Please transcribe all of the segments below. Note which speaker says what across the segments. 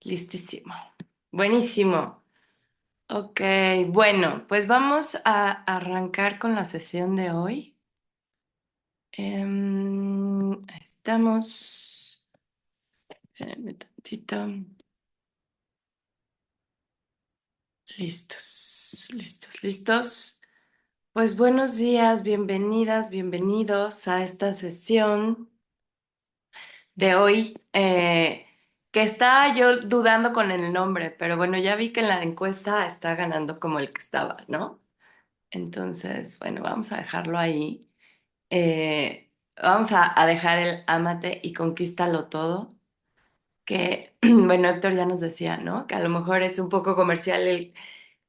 Speaker 1: Listísimo. Buenísimo. Ok, bueno, pues vamos a arrancar con la sesión de hoy. Estamos. Espérenme tantito. Listos, listos, listos. Pues buenos días, bienvenidas, bienvenidos a esta sesión de hoy, que estaba yo dudando con el nombre, pero bueno, ya vi que en la encuesta está ganando como el que estaba, ¿no? Entonces, bueno, vamos a dejarlo ahí. Vamos a dejar el ámate y conquístalo todo, que, bueno, Héctor ya nos decía, ¿no? Que a lo mejor es un poco comercial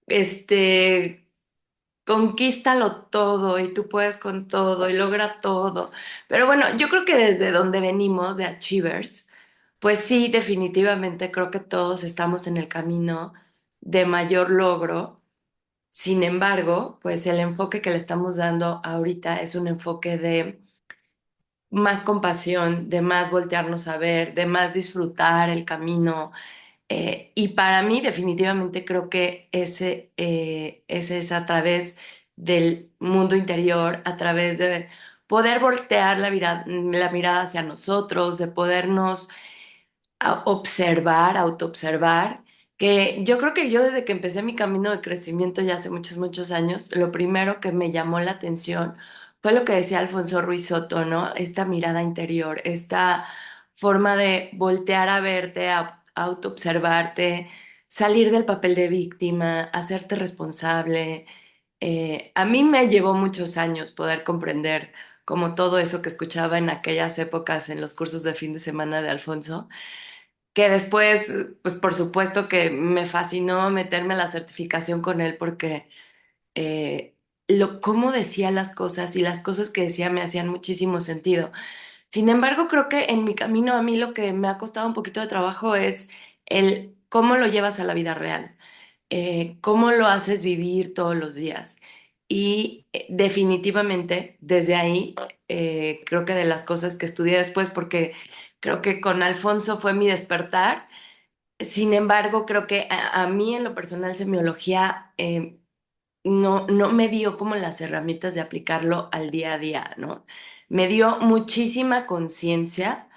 Speaker 1: este, conquístalo todo y tú puedes con todo y logra todo. Pero bueno, yo creo que desde donde venimos, de Achievers, pues sí, definitivamente creo que todos estamos en el camino de mayor logro. Sin embargo, pues el enfoque que le estamos dando ahorita es un enfoque de más compasión, de más voltearnos a ver, de más disfrutar el camino. Y para mí, definitivamente creo que ese es a través del mundo interior, a través de poder voltear la mirada hacia nosotros, de podernos observar, autoobservar, que yo creo que yo desde que empecé mi camino de crecimiento ya hace muchos, muchos años, lo primero que me llamó la atención fue lo que decía Alfonso Ruiz Soto, ¿no? Esta mirada interior, esta forma de voltear a verte, a autoobservarte, salir del papel de víctima, hacerte responsable. A mí me llevó muchos años poder comprender como todo eso que escuchaba en aquellas épocas en los cursos de fin de semana de Alfonso, que después, pues por supuesto que me fascinó meterme a la certificación con él porque cómo decía las cosas y las cosas que decía me hacían muchísimo sentido. Sin embargo, creo que en mi camino a mí lo que me ha costado un poquito de trabajo es el cómo lo llevas a la vida real, cómo lo haces vivir todos los días. Y definitivamente desde ahí, creo que de las cosas que estudié después, porque creo que con Alfonso fue mi despertar. Sin embargo, creo que a mí en lo personal semiología no me dio como las herramientas de aplicarlo al día a día, ¿no? Me dio muchísima conciencia,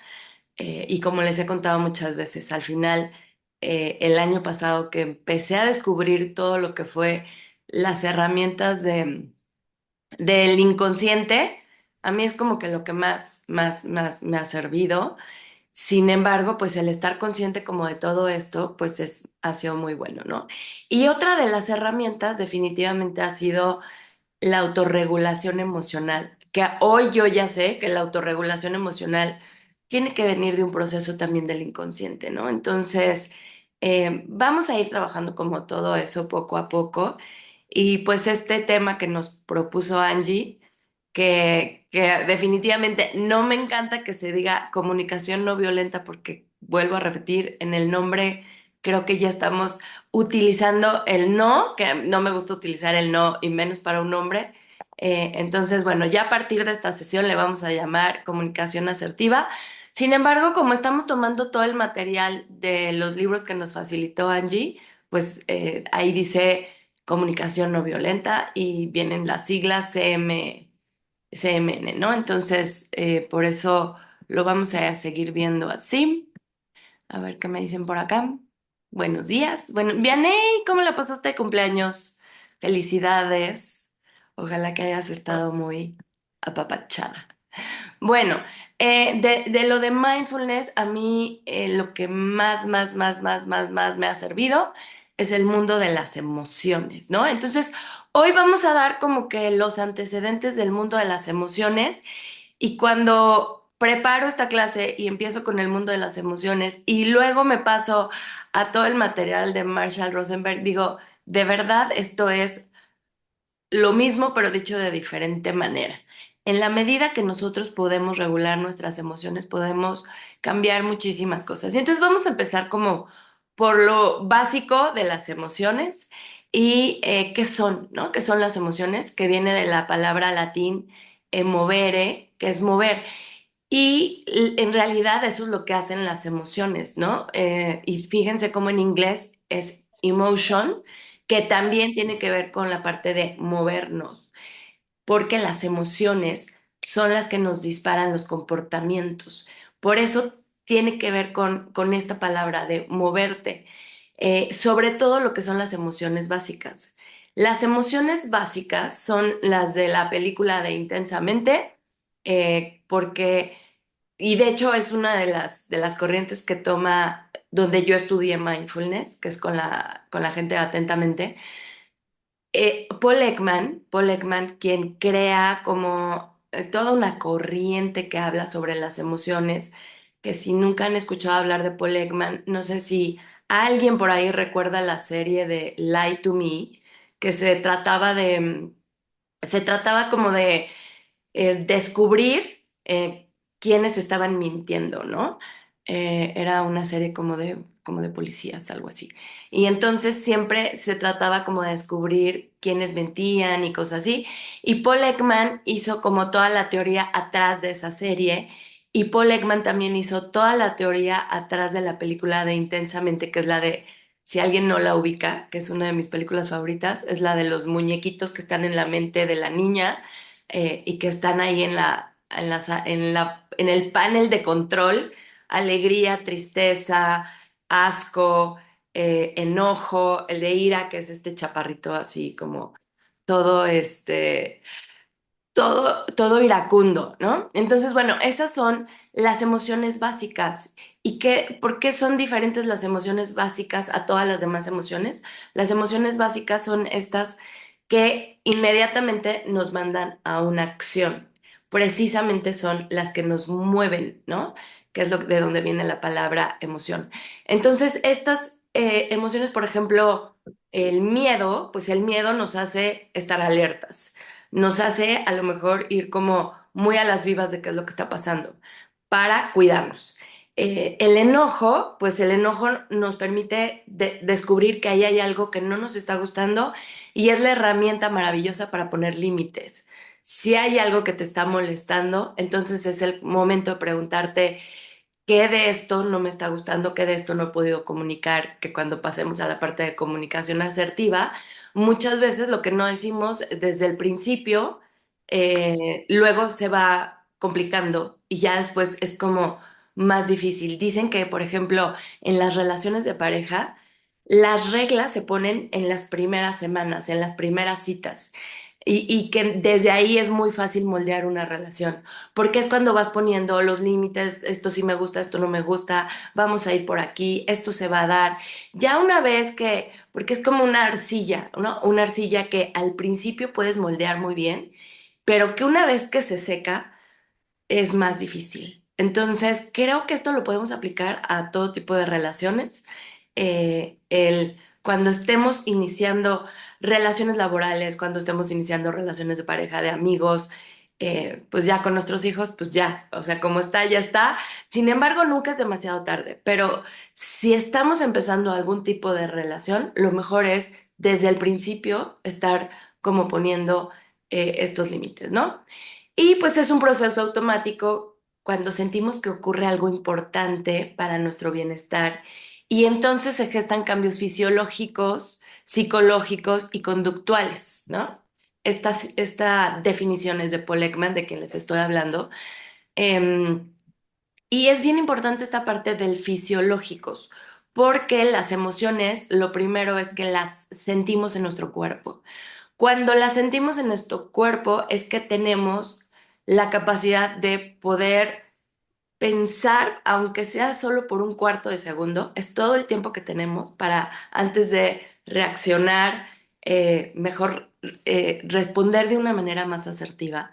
Speaker 1: y como les he contado muchas veces, al final, el año pasado que empecé a descubrir todo lo que fue las herramientas del inconsciente, a mí es como que lo que más me ha servido. Sin embargo, pues el estar consciente como de todo esto, pues ha sido muy bueno, ¿no? Y otra de las herramientas definitivamente ha sido la autorregulación emocional, que hoy yo ya sé que la autorregulación emocional tiene que venir de un proceso también del inconsciente, ¿no? Entonces, vamos a ir trabajando como todo eso poco a poco. Y pues este tema que nos propuso Angie, que definitivamente no me encanta que se diga comunicación no violenta porque vuelvo a repetir, en el nombre creo que ya estamos utilizando el no, que no me gusta utilizar el no y menos para un hombre. Entonces, bueno, ya a partir de esta sesión le vamos a llamar comunicación asertiva. Sin embargo, como estamos tomando todo el material de los libros que nos facilitó Angie, pues ahí dice comunicación no violenta y vienen las siglas CMN, ¿no? Entonces, por eso lo vamos a seguir viendo así. A ver qué me dicen por acá. Buenos días. Bueno, Vianey, ¿cómo la pasaste de cumpleaños? Felicidades. Ojalá que hayas estado muy apapachada. Bueno, de lo de mindfulness, a mí lo que más me ha servido es el mundo de las emociones, ¿no? Entonces, hoy vamos a dar como que los antecedentes del mundo de las emociones y cuando preparo esta clase y empiezo con el mundo de las emociones y luego me paso a todo el material de Marshall Rosenberg, digo, de verdad esto es lo mismo pero dicho de diferente manera. En la medida que nosotros podemos regular nuestras emociones, podemos cambiar muchísimas cosas. Y entonces vamos a empezar como por lo básico de las emociones y qué son, ¿no? ¿Qué son las emociones? Que viene de la palabra latín movere, que es mover. Y en realidad eso es lo que hacen las emociones, ¿no? Y fíjense cómo en inglés es emotion, que también tiene que ver con la parte de movernos, porque las emociones son las que nos disparan los comportamientos. Por eso tiene que ver con esta palabra de moverte, sobre todo lo que son las emociones básicas. Las emociones básicas son las de la película de Intensamente, porque, y de hecho es una de las corrientes que toma, donde yo estudié mindfulness, que es con la gente atentamente. Paul Ekman, quien crea como toda una corriente que habla sobre las emociones, que si nunca han escuchado hablar de Paul Ekman, no sé si alguien por ahí recuerda la serie de Lie to Me, que se trataba como de descubrir quiénes estaban mintiendo, ¿no? Era una serie como de policías, algo así. Y entonces siempre se trataba como de descubrir quiénes mentían y cosas así. Y Paul Ekman hizo como toda la teoría atrás de esa serie. Y Paul Ekman también hizo toda la teoría atrás de la película de Intensamente, que es la de, si alguien no la ubica, que es una de mis películas favoritas, es la de los muñequitos que están en la mente de la niña y que están ahí en el panel de control, alegría, tristeza, asco, enojo, el de ira, que es este chaparrito así como todo todo iracundo, ¿no? Entonces, bueno, esas son las emociones básicas. ¿Por qué son diferentes las emociones básicas a todas las demás emociones? Las emociones básicas son estas que inmediatamente nos mandan a una acción. Precisamente son las que nos mueven, ¿no? Que es de donde viene la palabra emoción. Entonces, estas emociones, por ejemplo, el miedo, pues el miedo nos hace estar alertas, nos hace a lo mejor ir como muy a las vivas de qué es lo que está pasando para cuidarnos. El enojo, pues el enojo nos permite descubrir que ahí hay algo que no nos está gustando y es la herramienta maravillosa para poner límites. Si hay algo que te está molestando, entonces es el momento de preguntarte qué de esto no me está gustando, qué de esto no he podido comunicar, que cuando pasemos a la parte de comunicación asertiva, muchas veces lo que no decimos desde el principio, luego se va complicando y ya después es como más difícil. Dicen que, por ejemplo, en las relaciones de pareja, las reglas se ponen en las primeras semanas, en las primeras citas. Y que desde ahí es muy fácil moldear una relación porque es cuando vas poniendo los límites, esto sí me gusta, esto no me gusta, vamos a ir por aquí, esto se va a dar. Ya una vez que, porque es como una arcilla, ¿no? Una arcilla que al principio puedes moldear muy bien, pero que una vez que se seca es más difícil. Entonces, creo que esto lo podemos aplicar a todo tipo de relaciones. Cuando estemos iniciando relaciones laborales, cuando estemos iniciando relaciones de pareja, de amigos, pues ya con nuestros hijos, pues ya, o sea, como está, ya está. Sin embargo, nunca es demasiado tarde, pero si estamos empezando algún tipo de relación, lo mejor es desde el principio estar como poniendo estos límites, ¿no? Y pues es un proceso automático cuando sentimos que ocurre algo importante para nuestro bienestar y entonces se gestan cambios fisiológicos, psicológicos y conductuales, ¿no? Esta definición es de Paul Ekman, de quien les estoy hablando. Em, y es bien importante esta parte del fisiológicos, porque las emociones, lo primero es que las sentimos en nuestro cuerpo. Cuando la sentimos en nuestro cuerpo es que tenemos la capacidad de poder pensar, aunque sea solo por un cuarto de segundo, es todo el tiempo que tenemos para antes de reaccionar, mejor responder de una manera más asertiva.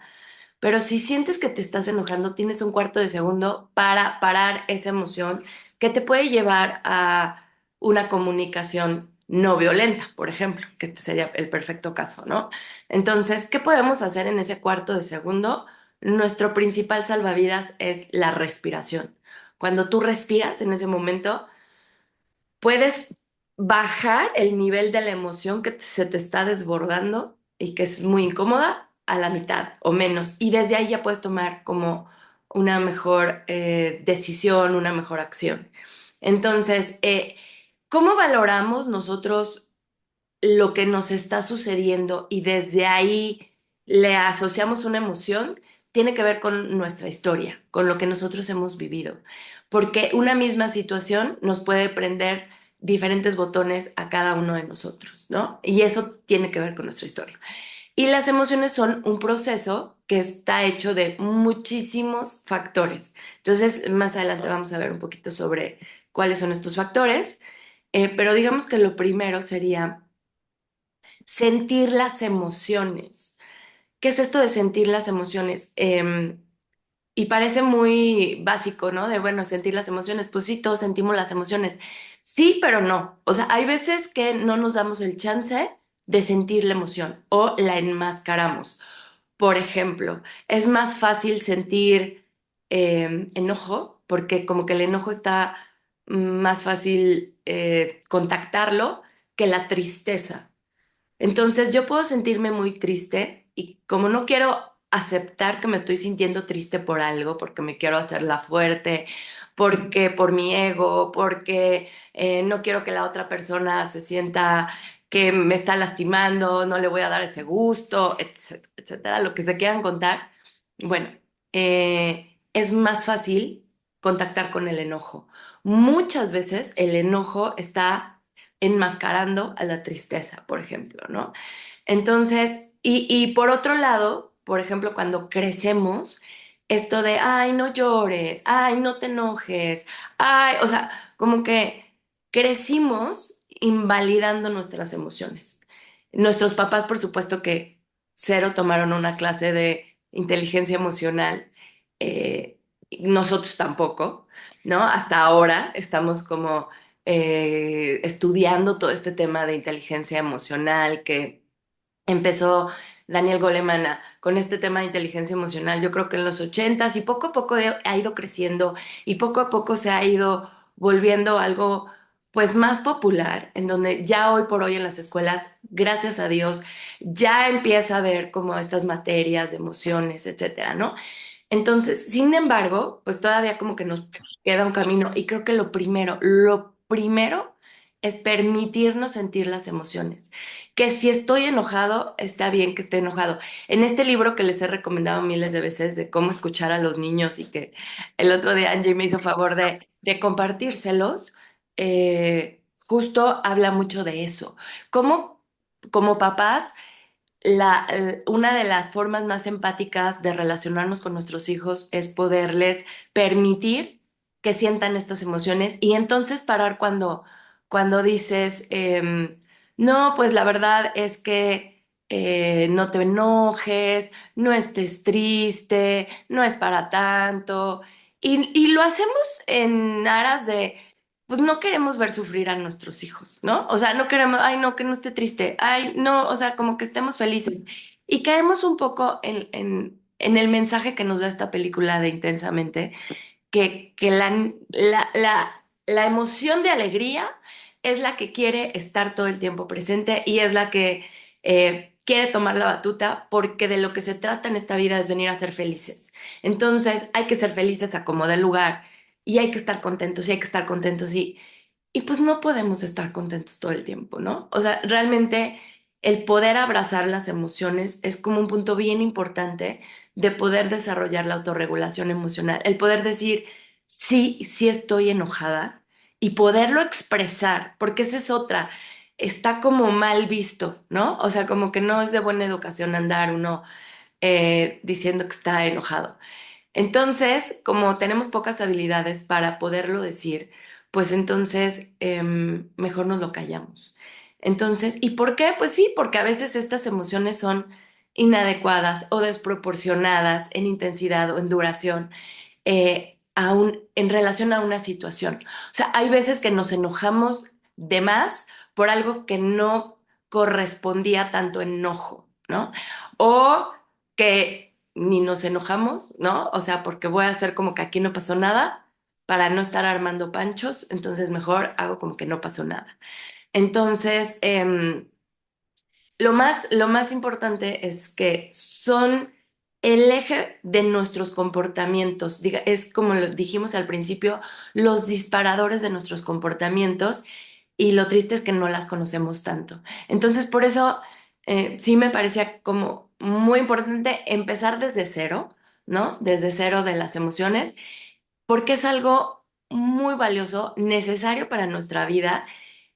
Speaker 1: Pero si sientes que te estás enojando, tienes un cuarto de segundo para parar esa emoción que te puede llevar a una comunicación no violenta, por ejemplo, que este sería el perfecto caso, ¿no? Entonces, ¿qué podemos hacer en ese cuarto de segundo? Nuestro principal salvavidas es la respiración. Cuando tú respiras en ese momento, puedes bajar el nivel de la emoción que se te está desbordando y que es muy incómoda a la mitad o menos. Y desde ahí ya puedes tomar como una mejor decisión, una mejor acción. Entonces, ¿cómo valoramos nosotros lo que nos está sucediendo y desde ahí le asociamos una emoción? Tiene que ver con nuestra historia, con lo que nosotros hemos vivido, porque una misma situación nos puede prender diferentes botones a cada uno de nosotros, ¿no? Y eso tiene que ver con nuestra historia. Y las emociones son un proceso que está hecho de muchísimos factores. Entonces, más adelante vamos a ver un poquito sobre cuáles son estos factores, pero digamos que lo primero sería sentir las emociones. ¿Qué es esto de sentir las emociones? Y parece muy básico, ¿no? De, bueno, sentir las emociones. Pues sí, todos sentimos las emociones. Sí, pero no. O sea, hay veces que no nos damos el chance de sentir la emoción o la enmascaramos. Por ejemplo, es más fácil sentir enojo porque como que el enojo está más fácil contactarlo que la tristeza. Entonces yo puedo sentirme muy triste y como no quiero aceptar que me estoy sintiendo triste por algo, porque me quiero hacer la fuerte, porque por mi ego, porque no quiero que la otra persona se sienta que me está lastimando, no le voy a dar ese gusto, etcétera, etcétera, lo que se quieran contar. Bueno, es más fácil contactar con el enojo. Muchas veces el enojo está enmascarando a la tristeza, por ejemplo, ¿no? Entonces, y por otro lado, por ejemplo, cuando crecemos, esto de, ay, no llores, ay, no te enojes, ay, o sea, como que crecimos invalidando nuestras emociones. Nuestros papás, por supuesto que cero tomaron una clase de inteligencia emocional, nosotros tampoco, ¿no? Hasta ahora estamos como estudiando todo este tema de inteligencia emocional que empezó Daniel Goleman con este tema de inteligencia emocional, yo creo que en los ochentas y poco a poco ha ido creciendo y poco a poco se ha ido volviendo algo pues más popular, en donde ya hoy por hoy en las escuelas, gracias a Dios, ya empieza a haber como estas materias de emociones, etcétera, ¿no? Entonces, sin embargo, pues todavía como que nos queda un camino y creo que lo primero es permitirnos sentir las emociones. Que si estoy enojado, está bien que esté enojado. En este libro que les he recomendado miles de veces de cómo escuchar a los niños y que el otro día Angie me hizo favor de compartírselos, justo habla mucho de eso. Cómo como papás una de las formas más empáticas de relacionarnos con nuestros hijos es poderles permitir que sientan estas emociones y entonces parar cuando dices, no, pues la verdad es que no te enojes, no estés triste, no es para tanto. Y lo hacemos en aras de pues no queremos ver sufrir a nuestros hijos, ¿no? O sea, no queremos, ay, no, que no esté triste, ay, no, o sea, como que estemos felices. Y caemos un poco en el mensaje que nos da esta película de Intensamente, que la emoción de alegría es la que quiere estar todo el tiempo presente y es la que quiere tomar la batuta porque de lo que se trata en esta vida es venir a ser felices. Entonces hay que ser felices a como dé lugar y hay que estar contentos y hay que estar contentos y pues no podemos estar contentos todo el tiempo, ¿no? O sea, realmente el poder abrazar las emociones es como un punto bien importante de poder desarrollar la autorregulación emocional, el poder decir, sí, sí estoy enojada y poderlo expresar, porque esa es otra, está como mal visto, ¿no? O sea, como que no es de buena educación andar uno diciendo que está enojado. Entonces, como tenemos pocas habilidades para poderlo decir, pues entonces mejor nos lo callamos. Entonces, ¿y por qué? Pues sí, porque a veces estas emociones son inadecuadas o desproporcionadas en intensidad o en duración en relación a una situación. O sea, hay veces que nos enojamos de más por algo que no correspondía tanto enojo, ¿no? O que ni nos enojamos, ¿no? O sea, porque voy a hacer como que aquí no pasó nada para no estar armando panchos, entonces mejor hago como que no pasó nada. Entonces, lo más importante es que son el eje de nuestros comportamientos, es como lo dijimos al principio, los disparadores de nuestros comportamientos y lo triste es que no las conocemos tanto. Entonces, por eso sí me parecía como muy importante empezar desde cero, ¿no? Desde cero de las emociones, porque es algo muy valioso, necesario para nuestra vida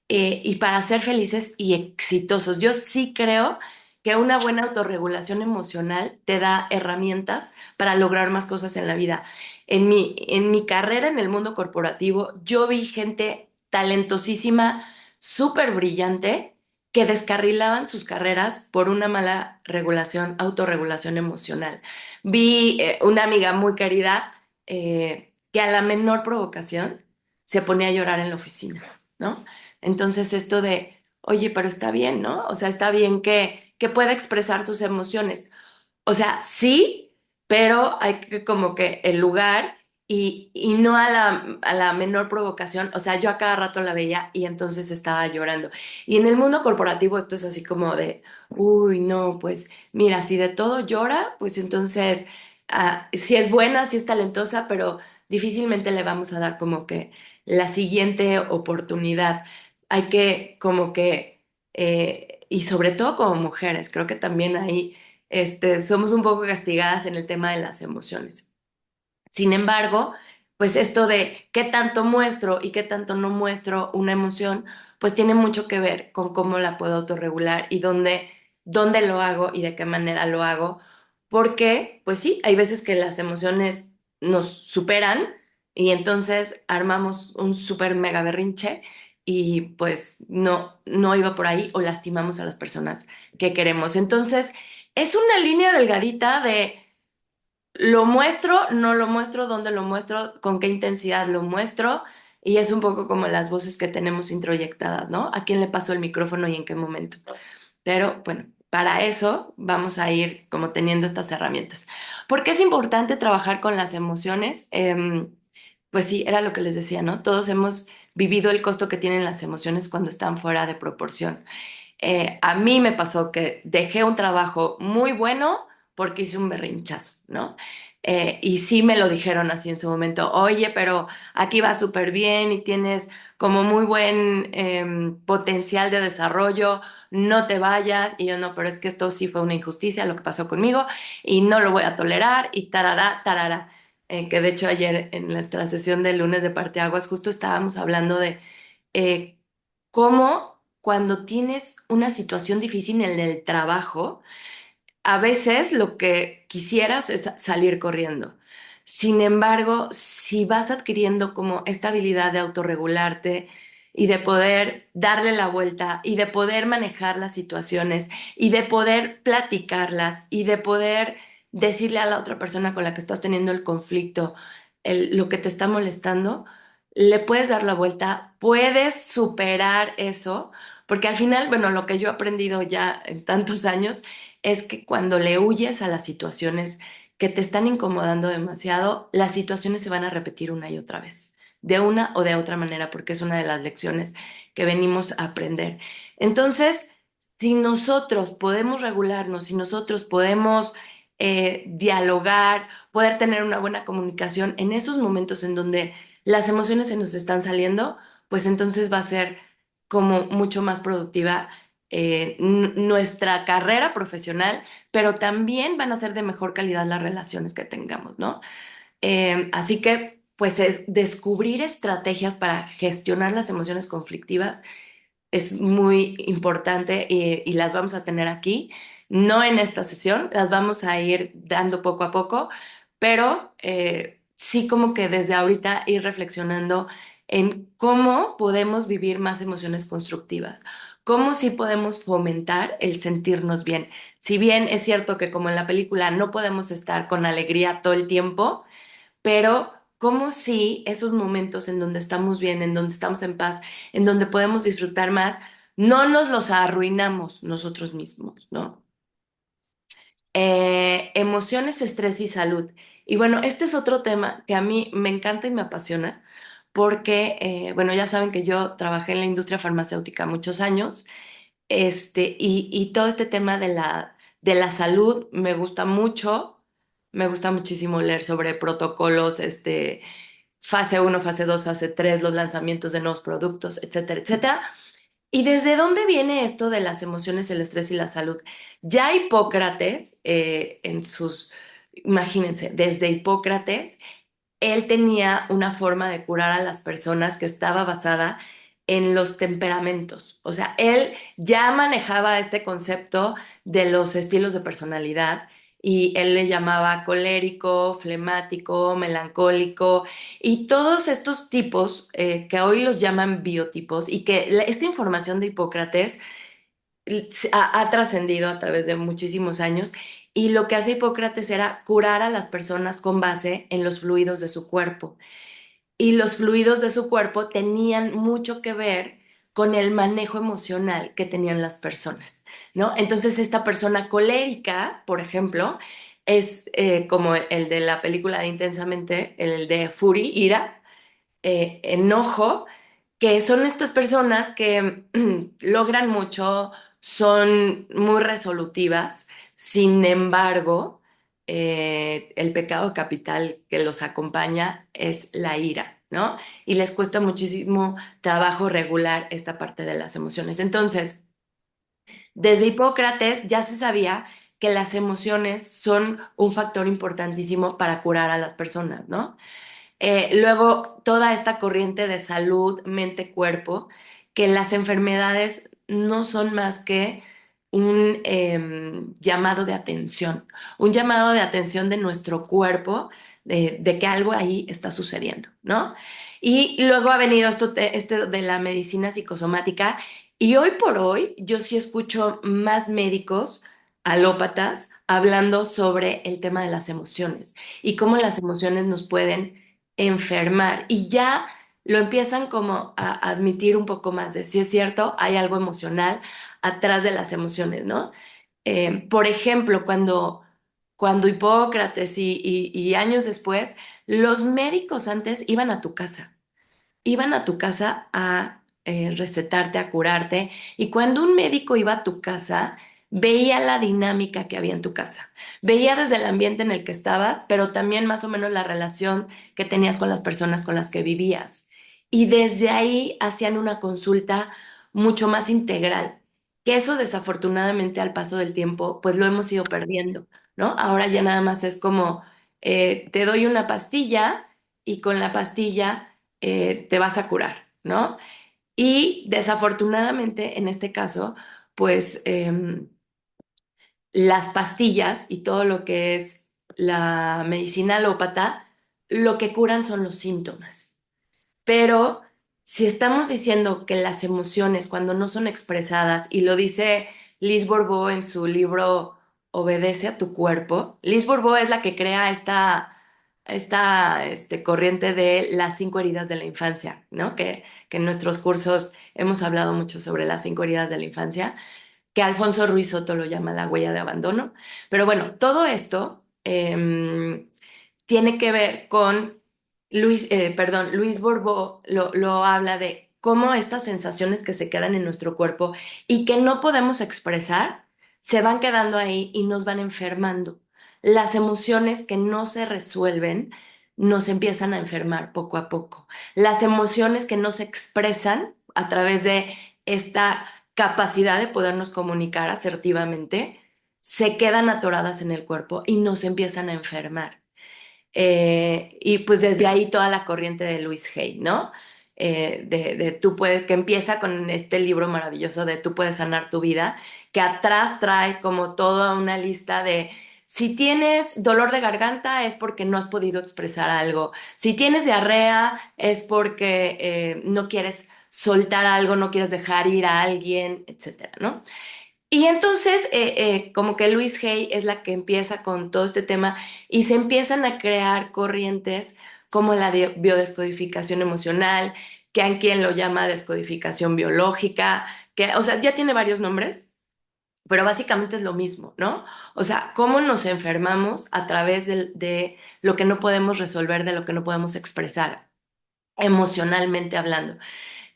Speaker 1: y para ser felices y exitosos. Yo sí creo que una buena autorregulación emocional te da herramientas para lograr más cosas en la vida. En mi carrera en el mundo corporativo, yo vi gente talentosísima, súper brillante, que descarrilaban sus carreras por una mala regulación, autorregulación emocional. Vi una amiga muy querida que a la menor provocación se ponía a llorar en la oficina, ¿no? Entonces esto de, oye, pero está bien, ¿no? O sea, está bien que pueda expresar sus emociones. O sea, sí, pero hay que como que el lugar y no a la menor provocación. O sea, yo a cada rato la veía y entonces estaba llorando. Y en el mundo corporativo esto es así como de, uy, no, pues mira, si de todo llora, pues entonces, si es buena, si es talentosa, pero difícilmente le vamos a dar como que la siguiente oportunidad. Hay que como que, y sobre todo como mujeres, creo que también ahí somos un poco castigadas en el tema de las emociones. Sin embargo, pues esto de qué tanto muestro y qué tanto no muestro una emoción, pues tiene mucho que ver con cómo la puedo autorregular y dónde lo hago y de qué manera lo hago. Porque, pues sí, hay veces que las emociones nos superan y entonces armamos un súper mega berrinche y pues no iba por ahí o lastimamos a las personas que queremos. Entonces, es una línea delgadita de lo muestro, no lo muestro, dónde lo muestro, con qué intensidad lo muestro, y es un poco como las voces que tenemos introyectadas, ¿no? ¿A quién le paso el micrófono y en qué momento? Pero bueno, para eso vamos a ir como teniendo estas herramientas. ¿Por qué es importante trabajar con las emociones? Pues sí, era lo que les decía, ¿no? Todos hemos vivido el costo que tienen las emociones cuando están fuera de proporción. A mí me pasó que dejé un trabajo muy bueno porque hice un berrinchazo, ¿no? Y sí me lo dijeron así en su momento, oye, pero aquí va súper bien y tienes como muy buen potencial de desarrollo, no te vayas. Y yo no, pero es que esto sí fue una injusticia lo que pasó conmigo y no lo voy a tolerar y tarará, tarará. Que de hecho ayer en nuestra sesión de lunes de parteaguas justo estábamos hablando de eh, cómo cuando tienes una situación difícil en el trabajo, a veces lo que quisieras es salir corriendo. Sin embargo, si vas adquiriendo como esta habilidad de autorregularte y de poder darle la vuelta y de poder manejar las situaciones y de poder platicarlas y de poder decirle a la otra persona con la que estás teniendo el conflicto lo que te está molestando, le puedes dar la vuelta, puedes superar eso, porque al final, bueno, lo que yo he aprendido ya en tantos años es que cuando le huyes a las situaciones que te están incomodando demasiado, las situaciones se van a repetir una y otra vez, de una o de otra manera, porque es una de las lecciones que venimos a aprender. Entonces, si nosotros podemos regularnos, si nosotros podemos dialogar, poder tener una buena comunicación en esos momentos en donde las emociones se nos están saliendo, pues entonces va a ser como mucho más productiva nuestra carrera profesional, pero también van a ser de mejor calidad las relaciones que tengamos, ¿no? Así que, pues, es descubrir estrategias para gestionar las emociones conflictivas es muy importante y las vamos a tener aquí, no en esta sesión, las vamos a ir dando poco a poco, pero sí como que desde ahorita ir reflexionando en cómo podemos vivir más emociones constructivas, cómo sí podemos fomentar el sentirnos bien. Si bien es cierto que como en la película no podemos estar con alegría todo el tiempo, pero como si esos momentos en donde estamos bien, en donde estamos en paz, en donde podemos disfrutar más, no nos los arruinamos nosotros mismos, ¿no? Emociones, estrés y salud. Y bueno, este es otro tema que a mí me encanta y me apasiona porque, bueno, ya saben que yo trabajé en la industria farmacéutica muchos años, y todo este tema de la salud me gusta mucho. Me gusta muchísimo leer sobre protocolos, fase uno, fase 2, fase 3, los lanzamientos de nuevos productos, etcétera, etcétera. ¿Y desde dónde viene esto de las emociones, el estrés y la salud? Ya Hipócrates, imagínense, desde Hipócrates, él tenía una forma de curar a las personas que estaba basada en los temperamentos. O sea, él ya manejaba este concepto de los estilos de personalidad y él le llamaba colérico, flemático, melancólico y todos estos tipos que hoy los llaman biotipos y que esta información de Hipócrates ha trascendido a través de muchísimos años y lo que hace Hipócrates era curar a las personas con base en los fluidos de su cuerpo. Y los fluidos de su cuerpo tenían mucho que ver con el manejo emocional que tenían las personas, ¿no? Entonces, esta persona colérica, por ejemplo, es como el de la película de Intensamente, el de Fury, ira, enojo, que son estas personas que logran mucho, son muy resolutivas, sin embargo, el pecado capital que los acompaña es la ira, ¿no? Y les cuesta muchísimo trabajo regular esta parte de las emociones. Entonces, desde Hipócrates ya se sabía que las emociones son un factor importantísimo para curar a las personas, ¿no? Luego, toda esta corriente de salud, mente-cuerpo, que las enfermedades no son más que un llamado de atención, un llamado de atención de nuestro cuerpo, de que algo ahí está sucediendo, ¿no? Y luego ha venido este de la medicina psicosomática, y hoy por hoy yo sí escucho más médicos alópatas hablando sobre el tema de las emociones y cómo las emociones nos pueden enfermar y ya lo empiezan como a admitir un poco más de si es cierto, hay algo emocional atrás de las emociones, ¿no? Por ejemplo, cuando Hipócrates y años después, los médicos antes iban a tu casa a recetarte, a curarte, y cuando un médico iba a tu casa, veía la dinámica que había en tu casa, veía desde el ambiente en el que estabas, pero también más o menos la relación que tenías con las personas con las que vivías. Y desde ahí hacían una consulta mucho más integral, que eso desafortunadamente al paso del tiempo, pues lo hemos ido perdiendo, ¿no? Ahora ya nada más es como, te doy una pastilla y con la pastilla te vas a curar, ¿no? Y desafortunadamente en este caso, pues las pastillas y todo lo que es la medicina alópata, lo que curan son los síntomas. Pero si estamos diciendo que las emociones cuando no son expresadas, y lo dice Liz Bourbeau en su libro Obedece a tu cuerpo, Liz Bourbeau es la que crea esta corriente de las 5 heridas de la infancia, ¿no? Que en nuestros cursos hemos hablado mucho sobre las 5 heridas de la infancia, que Alfonso Ruiz Soto lo llama la huella de abandono. Pero bueno, todo esto tiene que ver con Luis Borbó lo habla de cómo estas sensaciones que se quedan en nuestro cuerpo y que no podemos expresar, se van quedando ahí y nos van enfermando. Las emociones que no se resuelven nos empiezan a enfermar poco a poco. Las emociones que no se expresan a través de esta capacidad de podernos comunicar asertivamente, se quedan atoradas en el cuerpo y nos empiezan a enfermar. Y pues desde ahí toda la corriente de Luis Hay, ¿no? De tú puedes, que empieza con este libro maravilloso de Tú puedes sanar tu vida, que atrás trae como toda una lista de si tienes dolor de garganta es porque no has podido expresar algo, si tienes diarrea es porque no quieres soltar algo, no quieres dejar ir a alguien, etcétera, ¿no? Y entonces, como que Louise Hay es la que empieza con todo este tema y se empiezan a crear corrientes como la de biodescodificación emocional, que hay quien lo llama descodificación biológica, que, o sea, ya tiene varios nombres, pero básicamente es lo mismo, ¿no? O sea, cómo nos enfermamos a través de lo que no podemos resolver, de lo que no podemos expresar, emocionalmente hablando.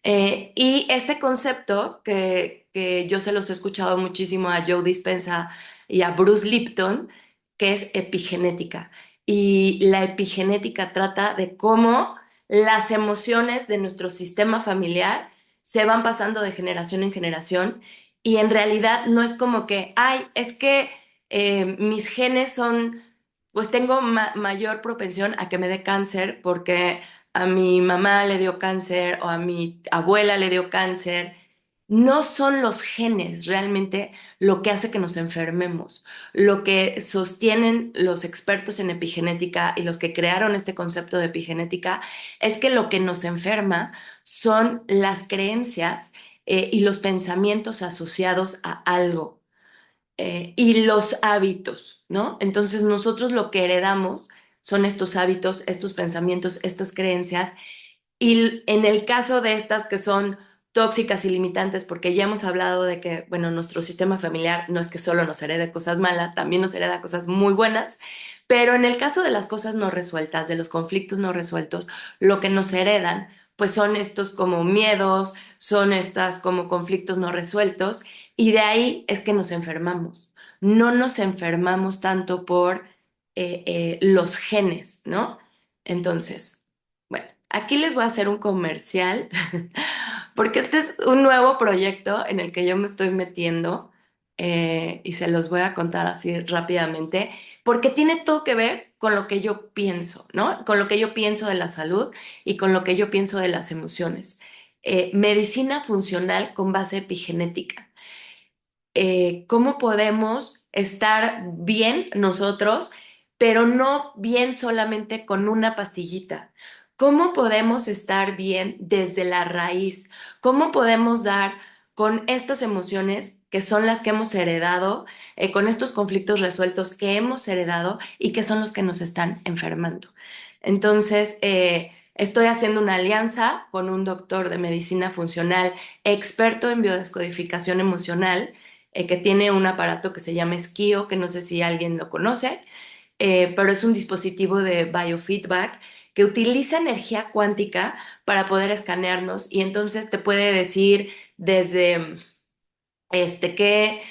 Speaker 1: Y este concepto que yo se los he escuchado muchísimo a Joe Dispenza y a Bruce Lipton, que es epigenética. Y la epigenética trata de cómo las emociones de nuestro sistema familiar se van pasando de generación en generación y en realidad no es como que, ay, es que mis genes son, pues tengo mayor propensión a que me dé cáncer porque a mi mamá le dio cáncer o a mi abuela le dio cáncer. No son los genes realmente lo que hace que nos enfermemos. Lo que sostienen los expertos en epigenética y los que crearon este concepto de epigenética es que lo que nos enferma son las creencias y los pensamientos asociados a algo y los hábitos, ¿no? Entonces nosotros lo que heredamos son estos hábitos, estos pensamientos, estas creencias y en el caso de estas que son tóxicas y limitantes, porque ya hemos hablado de que, bueno, nuestro sistema familiar no es que solo nos herede cosas malas, también nos hereda cosas muy buenas, pero en el caso de las cosas no resueltas, de los conflictos no resueltos, lo que nos heredan, pues son estos como miedos, son estas como conflictos no resueltos, y de ahí es que nos enfermamos. No nos enfermamos tanto por los genes, ¿no? Entonces, bueno, aquí les voy a hacer un comercial, porque este es un nuevo proyecto en el que yo me estoy metiendo y se los voy a contar así rápidamente, porque tiene todo que ver con lo que yo pienso, ¿no? Con lo que yo pienso de la salud y con lo que yo pienso de las emociones. Medicina funcional con base epigenética. Cómo podemos estar bien nosotros, pero no bien solamente con una pastillita. ¿Cómo podemos estar bien desde la raíz? ¿Cómo podemos dar con estas emociones que son las que hemos heredado, con estos conflictos resueltos que hemos heredado y que son los que nos están enfermando? Entonces, estoy haciendo una alianza con un doctor de medicina funcional, experto en biodescodificación emocional, que tiene un aparato que se llama Skio, que no sé si alguien lo conoce, pero es un dispositivo de biofeedback que utiliza energía cuántica para poder escanearnos y entonces te puede decir desde qué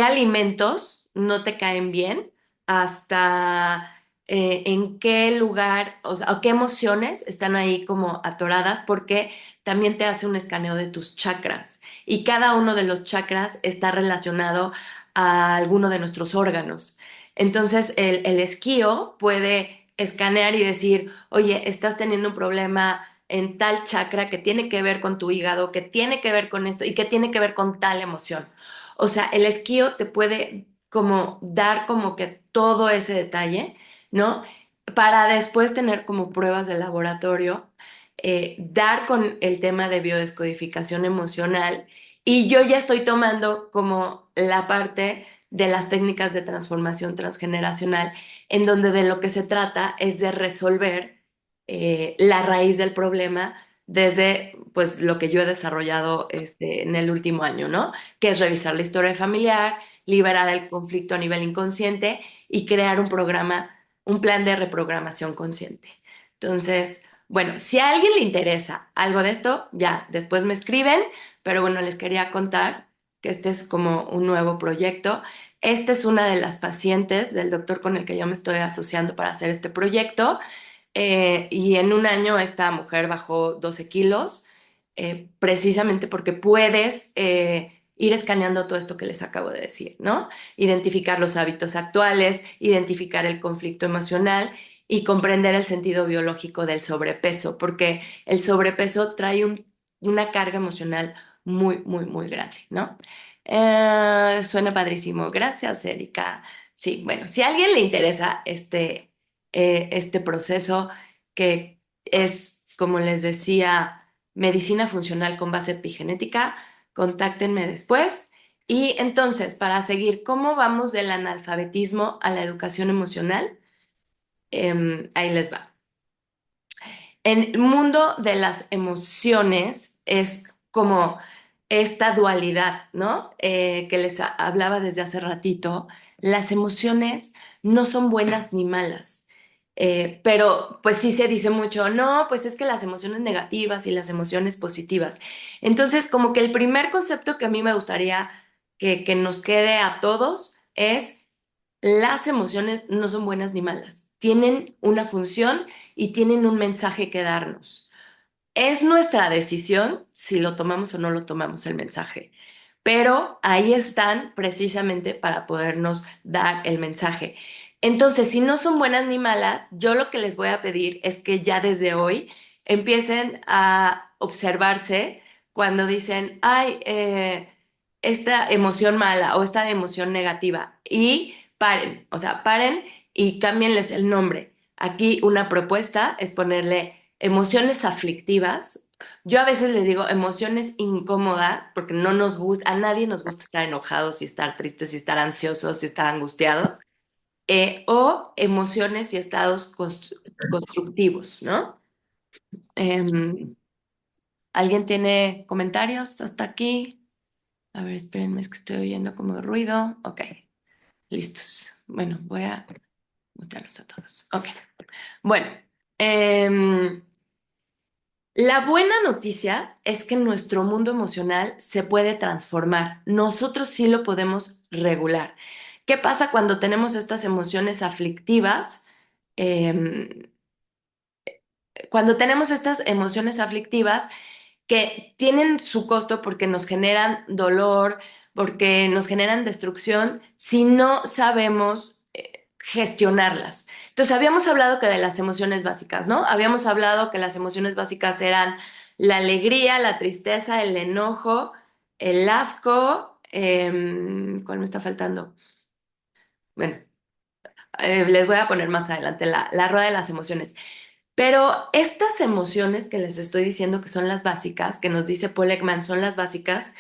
Speaker 1: alimentos no te caen bien hasta en qué lugar, o sea, o qué emociones están ahí como atoradas, porque también te hace un escaneo de tus chakras y cada uno de los chakras está relacionado a alguno de nuestros órganos. Entonces, el esquío puede escanear y decir, oye, estás teniendo un problema en tal chakra que tiene que ver con tu hígado, que tiene que ver con esto y que tiene que ver con tal emoción. O sea, el esquío te puede como dar como que todo ese detalle, ¿no? Para después tener como pruebas de laboratorio, dar con el tema de biodescodificación emocional y yo ya estoy tomando como la parte de las técnicas de transformación transgeneracional, en donde de lo que se trata es de resolver la raíz del problema desde pues lo que yo he desarrollado en el último año, ¿no? Que es revisar la historia familiar, liberar el conflicto a nivel inconsciente y crear un programa, un plan de reprogramación consciente. Entonces, bueno, si a alguien le interesa algo de esto, ya después me escriben, pero bueno, les quería contar que este es como un nuevo proyecto. Esta es una de las pacientes del doctor con el que yo me estoy asociando para hacer este proyecto. Y en un año esta mujer bajó 12 kilos, precisamente porque puedes ir escaneando todo esto que les acabo de decir, ¿no? Identificar los hábitos actuales, identificar el conflicto emocional y comprender el sentido biológico del sobrepeso, porque el sobrepeso trae una carga emocional muy, muy, muy grande, ¿no? Suena padrísimo. Gracias, Erika. Sí, bueno, si a alguien le interesa este proceso que es, como les decía, medicina funcional con base epigenética, contáctenme después. Y entonces, para seguir, ¿cómo vamos del analfabetismo a la educación emocional? Ahí les va. En el mundo de las emociones es como esta dualidad, ¿no? Que les hablaba desde hace ratito. Las emociones no son buenas ni malas. Pero pues sí se dice mucho, no, pues es que las emociones negativas y las emociones positivas. Entonces, como que el primer concepto que a mí me gustaría que nos quede a todos es las emociones no son buenas ni malas. Tienen una función y tienen un mensaje que darnos. Es nuestra decisión si lo tomamos o no lo tomamos el mensaje, pero ahí están precisamente para podernos dar el mensaje. Entonces, si no son buenas ni malas, yo lo que les voy a pedir es que ya desde hoy empiecen a observarse cuando dicen, ay, esta emoción mala o esta emoción negativa y paren, o sea, paren y cámbienles el nombre. Aquí una propuesta es ponerle emociones aflictivas. Yo a veces les digo emociones incómodas porque no nos gusta, a nadie nos gusta estar enojados y estar tristes y estar ansiosos y estar angustiados, o emociones y estados constructivos, ¿no? Em, ¿Alguien tiene comentarios hasta aquí? A ver, espérenme, es que estoy oyendo como ruido. Ok, listos. Bueno, voy a mutearlos a todos. Ok, bueno. em, La buena noticia es que nuestro mundo emocional se puede transformar. Nosotros sí lo podemos regular. ¿Qué pasa cuando tenemos estas emociones aflictivas? Em, Cuando tenemos estas emociones aflictivas que tienen su costo porque nos generan dolor, porque nos generan destrucción, si no sabemos gestionarlas. Entonces, habíamos hablado que de las emociones básicas, ¿no? Habíamos hablado que las emociones básicas eran la alegría, la tristeza, el enojo, el asco, ¿cuál me está faltando? Bueno, les voy a poner más adelante la rueda de las emociones. Pero estas emociones que les estoy diciendo que son las básicas, que nos dice Paul Ekman, son las básicas,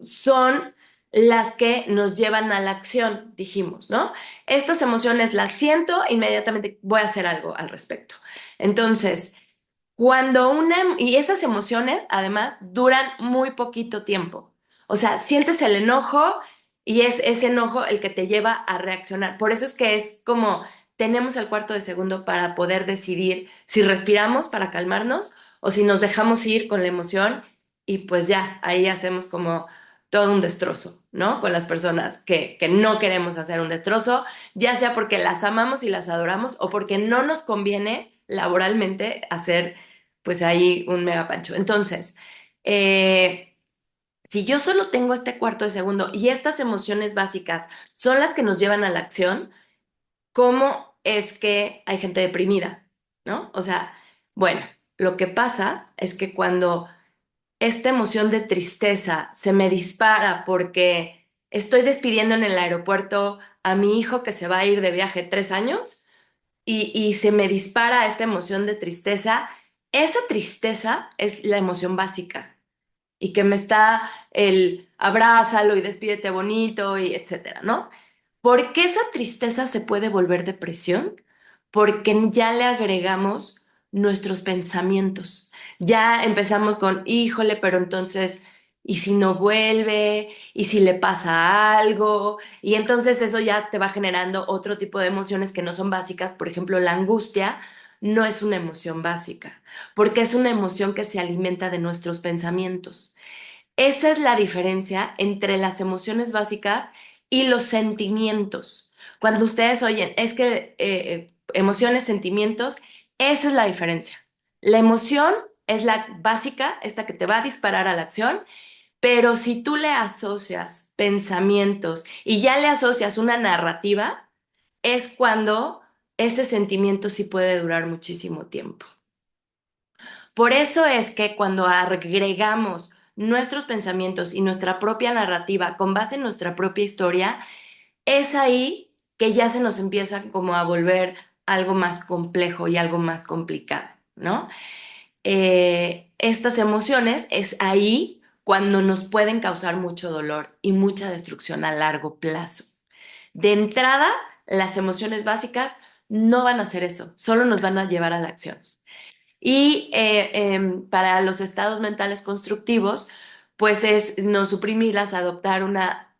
Speaker 1: son las que nos llevan a la acción, dijimos, ¿no? Estas emociones las siento, inmediatamente voy a hacer algo al respecto. Entonces, y esas emociones además duran muy poquito tiempo. O sea, sientes el enojo y es ese enojo el que te lleva a reaccionar. Por eso es que es como tenemos el cuarto de segundo para poder decidir si respiramos para calmarnos o si nos dejamos ir con la emoción y pues ya, ahí hacemos como todo un destrozo, ¿no? Con las personas que no queremos hacer un destrozo, ya sea porque las amamos y las adoramos o porque no nos conviene laboralmente hacer pues ahí un mega pancho. Entonces, eh, si yo solo tengo este cuarto de segundo y estas emociones básicas son las que nos llevan a la acción, ¿cómo es que hay gente deprimida? ¿No? O sea, bueno, lo que pasa es que cuando esta emoción de tristeza se me dispara porque estoy despidiendo en el aeropuerto a mi hijo que se va a ir de viaje 3 años, y se me dispara esta emoción de tristeza, esa tristeza es la emoción básica y que me está el abrázalo y despídete bonito y etcétera, ¿no? ¿Por qué esa tristeza se puede volver depresión? Porque ya le agregamos nuestros pensamientos. Ya empezamos con, híjole, pero entonces, ¿y si no vuelve? ¿Y si le pasa algo? Y entonces eso ya te va generando otro tipo de emociones que no son básicas. Por ejemplo, la angustia no es una emoción básica, porque es una emoción que se alimenta de nuestros pensamientos. Esa es la diferencia entre las emociones básicas y los sentimientos. Cuando ustedes oyen, es que emociones, sentimientos, esa es la diferencia. La emoción es la básica, esta que te va a disparar a la acción, pero si tú le asocias pensamientos y ya le asocias una narrativa, es cuando ese sentimiento sí puede durar muchísimo tiempo. Por eso es que cuando agregamos nuestros pensamientos y nuestra propia narrativa con base en nuestra propia historia, es ahí que ya se nos empieza como a volver algo más complejo y algo más complicado, ¿no? Estas emociones es ahí cuando nos pueden causar mucho dolor y mucha destrucción a largo plazo. De entrada, las emociones básicas no van a hacer eso, solo nos van a llevar a la acción. Y para los estados mentales constructivos, pues es no suprimirlas, adoptar una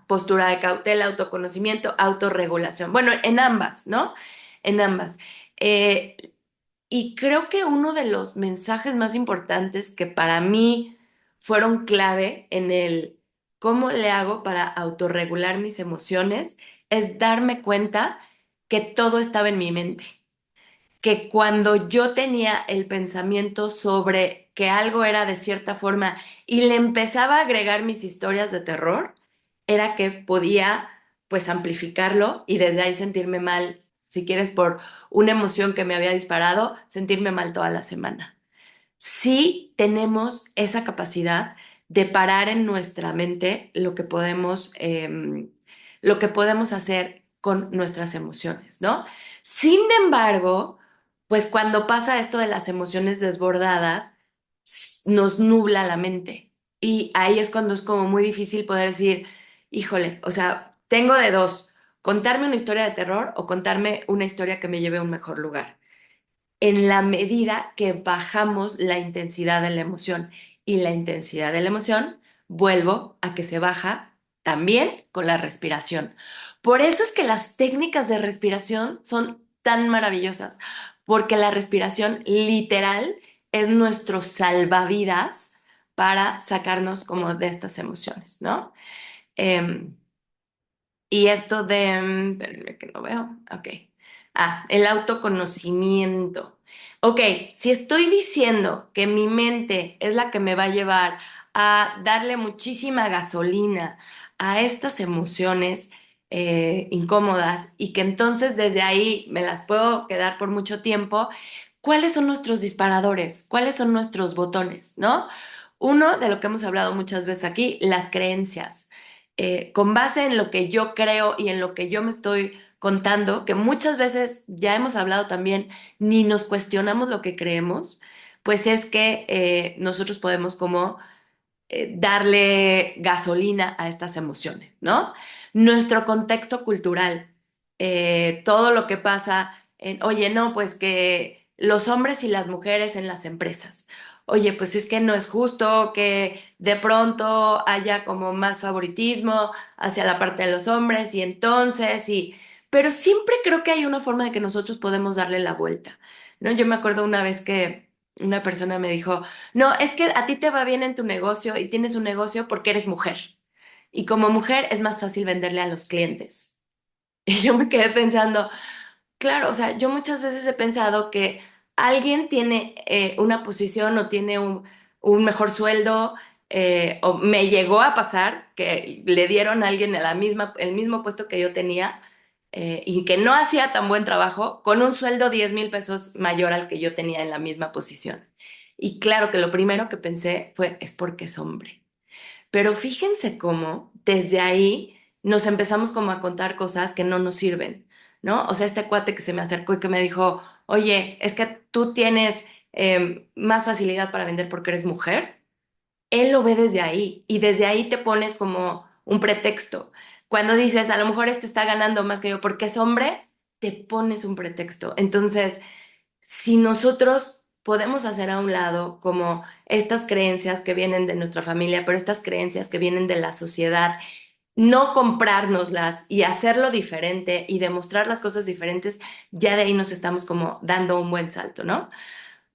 Speaker 1: postura de cautela, autoconocimiento, autorregulación. Bueno, en ambas, ¿no? En ambas. Eh, y creo que uno de los mensajes más importantes que para mí fueron clave en el ¿cómo le hago para autorregular mis emociones? Es darme cuenta que todo estaba en mi mente, que cuando yo tenía el pensamiento sobre que algo era de cierta forma y le empezaba a agregar mis historias de terror, era que podía pues amplificarlo y desde ahí sentirme mal, si quieres, por una emoción que me había disparado, sentirme mal toda la semana. Sí tenemos esa capacidad de parar en nuestra mente lo que podemos hacer con nuestras emociones, ¿no? Sin embargo, pues cuando pasa esto de las emociones desbordadas, nos nubla la mente. Y ahí es cuando es como muy difícil poder decir, híjole, o sea, tengo de dos, contarme una historia de terror o contarme una historia que me lleve a un mejor lugar en la medida que bajamos la intensidad de la emoción. Y la intensidad de la emoción, vuelvo a que se baja también con la respiración. Por eso es que las técnicas de respiración son tan maravillosas, porque la respiración literal es nuestro salvavidas para sacarnos como de estas emociones, ¿no? Em, y esto de, espérame que no veo, ok. El autoconocimiento. Ok, si estoy diciendo que mi mente es la que me va a llevar a darle muchísima gasolina a estas emociones incómodas y que entonces desde ahí me las puedo quedar por mucho tiempo, ¿cuáles son nuestros disparadores? ¿Cuáles son nuestros botones? ¿No? Uno, de lo que hemos hablado muchas veces aquí, las creencias con base en lo que yo creo y en lo que yo me estoy contando, que muchas veces ya hemos hablado también, ni nos cuestionamos lo que creemos, pues es que nosotros podemos como darle gasolina a estas emociones, ¿no? Nuestro contexto cultural, todo lo que pasa en, oye, no, pues que los hombres y las mujeres en las empresas. Oye, pues es que no es justo que de pronto haya como más favoritismo hacia la parte de los hombres y entonces, pero siempre creo que hay una forma de que nosotros podemos darle la vuelta, ¿no? Yo me acuerdo una vez que una persona me dijo, no, es que a ti te va bien en tu negocio y tienes un negocio porque eres mujer. Y como mujer es más fácil venderle a los clientes. Y yo me quedé pensando, claro, o sea, yo muchas veces he pensado que alguien tiene una posición o tiene un mejor sueldo, o me llegó a pasar que le dieron a alguien el mismo puesto que yo tenía y que no hacía tan buen trabajo con un sueldo 10,000 pesos mayor al que yo tenía en la misma posición. Y claro que lo primero que pensé fue, es porque es hombre. Pero fíjense cómo desde ahí nos empezamos como a contar cosas que no nos sirven, ¿no? O sea, este cuate que se me acercó y que me dijo, oye, es que tú tienes más facilidad para vender porque eres mujer. Él lo ve desde ahí y desde ahí te pones como un pretexto. Cuando dices, a lo mejor este está ganando más que yo porque es hombre, te pones un pretexto. Entonces, si nosotros podemos hacer a un lado como estas creencias que vienen de nuestra familia, pero estas creencias que vienen de la sociedad, no comprárnoslas y hacerlo diferente y demostrar las cosas diferentes, ya de ahí nos estamos como dando un buen salto, ¿no?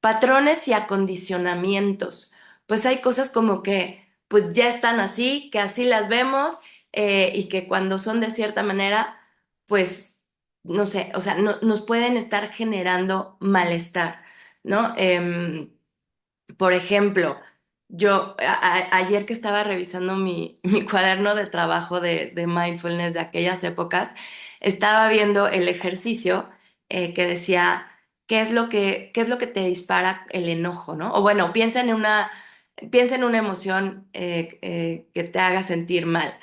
Speaker 1: Patrones y acondicionamientos. Pues hay cosas como que pues ya están así, que así las vemos y que cuando son de cierta manera, pues no sé, o sea, nos pueden estar generando malestar, ¿no? Por ejemplo, yo ayer que estaba revisando mi cuaderno de trabajo de mindfulness de aquellas épocas, estaba viendo el ejercicio que decía, qué es lo que te dispara el enojo, ¿no? O bueno, piensa en una emoción que te haga sentir mal.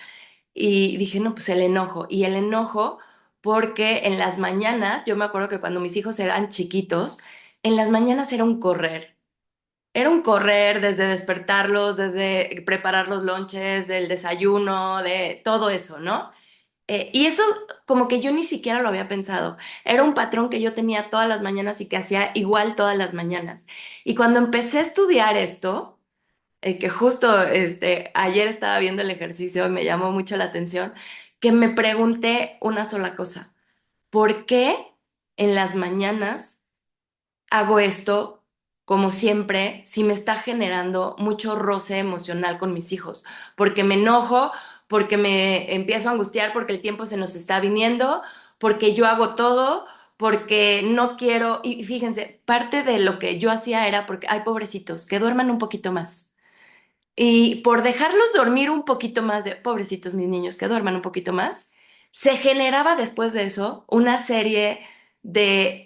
Speaker 1: Y dije, no, pues el enojo. Y el enojo, porque en las mañanas, yo me acuerdo que cuando mis hijos eran chiquitos, en las mañanas era un correr. Era un correr desde despertarlos, desde preparar los lonches, del desayuno, de todo eso, ¿no? Y eso como que yo ni siquiera lo había pensado. Era un patrón que yo tenía todas las mañanas y que hacía igual todas las mañanas. Y cuando empecé a estudiar esto, que justo ayer estaba viendo el ejercicio y me llamó mucho la atención, que me pregunté una sola cosa. ¿Por qué en las mañanas hago esto? como siempre, si me está generando mucho roce emocional con mis hijos, porque me enojo, porque me empiezo a angustiar, porque el tiempo se nos está viniendo, porque yo hago todo, porque no quiero, y fíjense, parte de lo que yo hacía era porque, ay, pobrecitos, que duerman un poquito más. Y por dejarlos dormir un poquito más, de pobrecitos mis niños, que duerman un poquito más, se generaba después de eso una serie de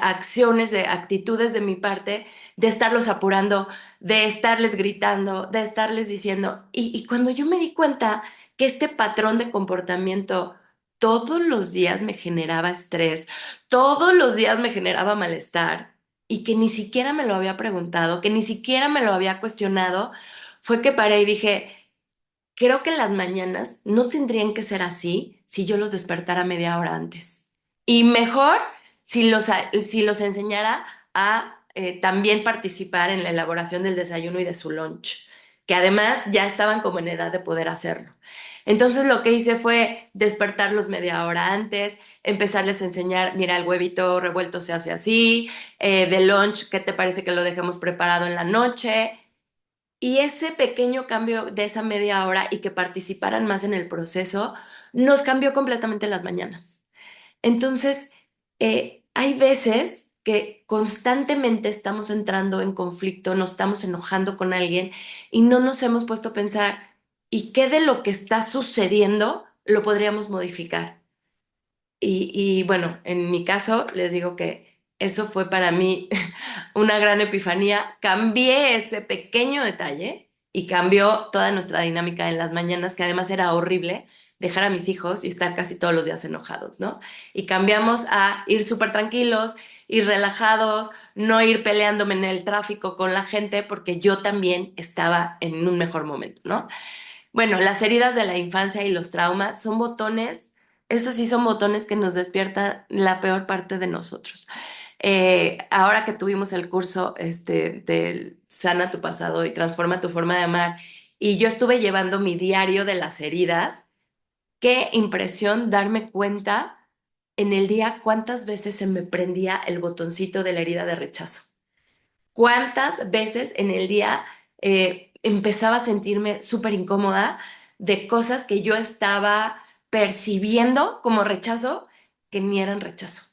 Speaker 1: acciones, de actitudes de mi parte, de estarlos apurando, de estarles gritando, de estarles diciendo. Y cuando yo me di cuenta que este patrón de comportamiento todos los días me generaba estrés, todos los días me generaba malestar, y que ni siquiera me lo había preguntado, que ni siquiera me lo había cuestionado, fue que paré y dije, creo que las mañanas no tendrían que ser así si yo los despertara media hora antes. Y mejor si los enseñara a también participar en la elaboración del desayuno y de su lunch, que además ya estaban como en edad de poder hacerlo. Entonces lo que hice fue despertarlos media hora antes, empezarles a enseñar, mira, el huevito revuelto se hace así, de lunch, ¿qué te parece que lo dejemos preparado en la noche? Y ese pequeño cambio de esa media hora y que participaran más en el proceso nos cambió completamente las mañanas. Entonces, hay veces que constantemente estamos entrando en conflicto, nos estamos enojando con alguien y no nos hemos puesto a pensar, ¿y qué de lo que está sucediendo lo podríamos modificar? Y bueno, en mi caso les digo que eso fue para mí una gran epifanía. Cambié ese pequeño detalle y cambió toda nuestra dinámica en las mañanas, que además era horrible dejar a mis hijos y estar casi todos los días enojados, ¿no? Y cambiamos a ir súper tranquilos, ir relajados, no ir peleándome en el tráfico con la gente porque yo también estaba en un mejor momento, ¿no? Bueno, las heridas de la infancia y los traumas son botones, esos sí son botones que nos despiertan la peor parte de nosotros. Ahora que tuvimos el curso del Sana tu pasado y transforma tu forma de amar, y yo estuve llevando mi diario de las heridas, qué impresión darme cuenta en el día cuántas veces se me prendía el botoncito de la herida de rechazo. ¿Cuántas veces en el día empezaba a sentirme súper incómoda de cosas que yo estaba percibiendo como rechazo, que ni eran rechazo,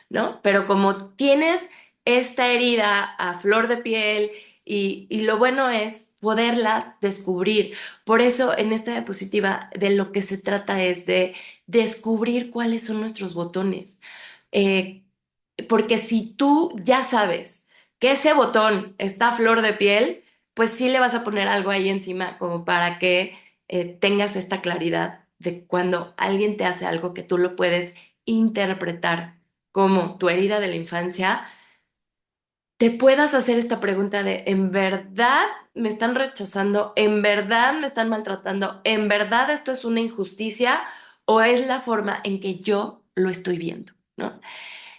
Speaker 1: ¿no? Pero como tienes esta herida a flor de piel y lo bueno es poderlas descubrir. Por eso en esta diapositiva de lo que se trata es de descubrir cuáles son nuestros botones. Eh, Porque si tú ya sabes que ese botón está a flor de piel, pues sí le vas a poner algo ahí encima como para que tengas esta claridad de cuando alguien te hace algo que tú lo puedes interpretar como tu herida de la infancia, te puedas hacer esta pregunta de, ¿en verdad me están rechazando? ¿En verdad me están maltratando? ¿En verdad esto es una injusticia? ¿O es la forma en que yo lo estoy viendo? ¿No?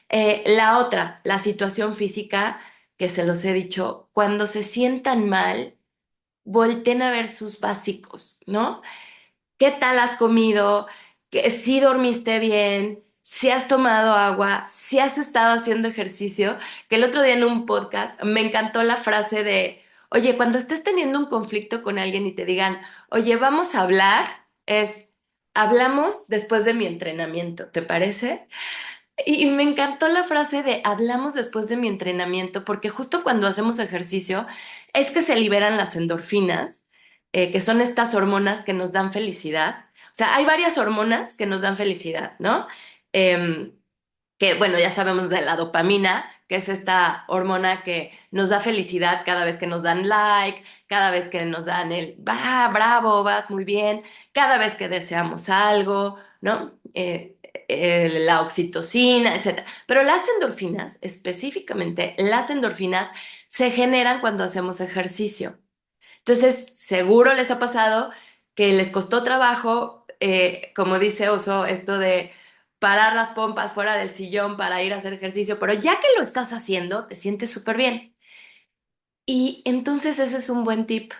Speaker 1: La otra, la situación física, que se los he dicho, cuando se sientan mal, volten a ver sus básicos, ¿no? ¿Qué tal has comido? ¿Si dormiste bien? ¿Si has tomado agua? ¿Si has estado haciendo ejercicio? Que el otro día en un podcast me encantó la frase de, oye, cuando estés teniendo un conflicto con alguien y te digan, oye, vamos a hablar, es, hablamos después de mi entrenamiento, ¿te parece? Y me encantó la frase de hablamos después de mi entrenamiento, porque justo cuando hacemos ejercicio es que se liberan las endorfinas, que son estas hormonas que nos dan felicidad. O sea, hay varias hormonas que nos dan felicidad, ¿no? Em, que bueno, ya sabemos de la dopamina, que es esta hormona que nos da felicidad cada vez que nos dan like, cada vez que nos dan el, va, bravo, vas muy bien, cada vez que deseamos algo, ¿no? La oxitocina, etcétera. Pero las endorfinas, específicamente las endorfinas, se generan cuando hacemos ejercicio. Entonces, seguro les ha pasado que les costó trabajo, como dice Oso, esto de parar las pompas fuera del sillón para ir a hacer ejercicio, pero ya que lo estás haciendo, te sientes súper bien. Y entonces ese es un buen tip.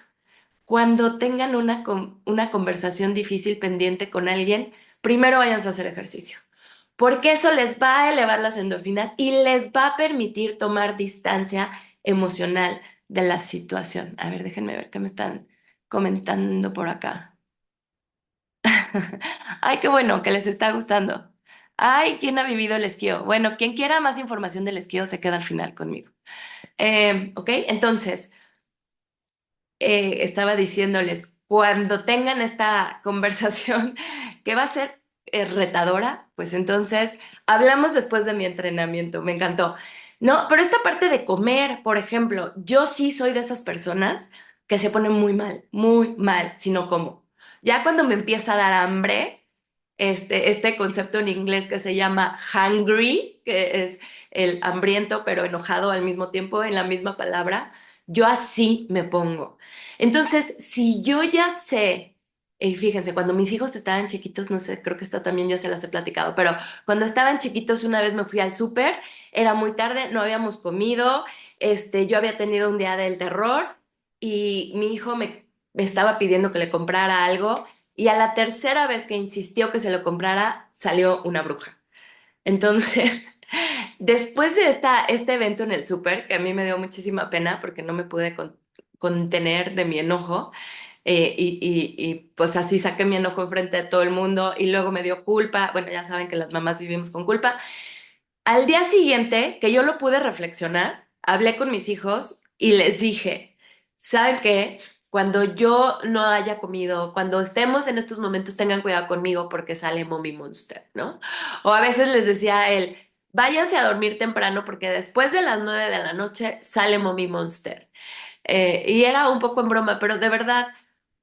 Speaker 1: Cuando tengan una conversación difícil pendiente con alguien, primero váyanse a hacer ejercicio, porque eso les va a elevar las endorfinas y les va a permitir tomar distancia emocional de la situación. A ver, déjenme ver qué me están comentando por acá. Ay, qué bueno, que les está gustando. Ay, ¿quién ha vivido el esquío? Bueno, quien quiera más información del esquío se queda al final conmigo. Ok, entonces, estaba diciéndoles, cuando tengan esta conversación que va a ser retadora, pues entonces hablamos después de mi entrenamiento, me encantó. No, pero esta parte de comer, por ejemplo, yo sí soy de esas personas que se ponen muy mal si no como. Ya cuando me empieza a dar hambre, este concepto en inglés que se llama hungry, que es el hambriento pero enojado al mismo tiempo en la misma palabra, yo así me pongo. Entonces, si yo ya sé, y fíjense, cuando mis hijos estaban chiquitos, no sé, creo que esto también ya se las he platicado, pero cuando estaban chiquitos una vez me fui al súper, era muy tarde, no habíamos comido, yo había tenido un día del terror y mi hijo me estaba pidiendo que le comprara algo y a la tercera vez que insistió que se lo comprara, salió una bruja. Entonces, después de este evento en el súper, que a mí me dio muchísima pena porque no me pude contener de mi enojo, pues así saqué mi enojo enfrente de todo el mundo y luego me dio culpa. Bueno, ya saben que las mamás vivimos con culpa. Al día siguiente, que yo lo pude reflexionar, hablé con mis hijos y les dije, ¿saben qué? Cuando yo no haya comido, cuando estemos en estos momentos, tengan cuidado conmigo porque sale Mommy Monster, ¿no? O a veces les decía a él, váyanse a dormir temprano porque después de las 9 de la noche sale Mommy Monster. Y era un poco en broma, pero de verdad,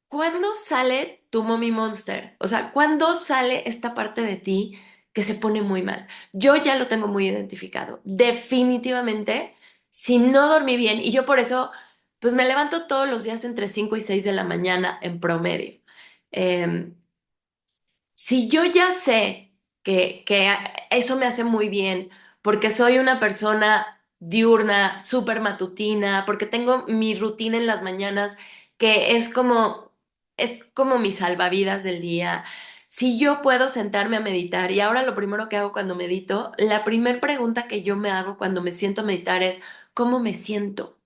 Speaker 1: ¿cuándo sale tu Mommy Monster? O sea, ¿cuándo sale esta parte de ti que se pone muy mal? Yo ya lo tengo muy identificado. Definitivamente, si no dormí bien, y yo por eso, pues me levanto todos los días entre 5 y 6 de la mañana en promedio. Em, si yo ya sé que eso me hace muy bien, porque soy una persona diurna, súper matutina, porque tengo mi rutina en las mañanas, que es como mi salvavidas del día. Si yo puedo sentarme a meditar, y ahora lo primero que hago cuando medito, la primera pregunta que yo me hago cuando me siento a meditar es, ¿cómo me siento?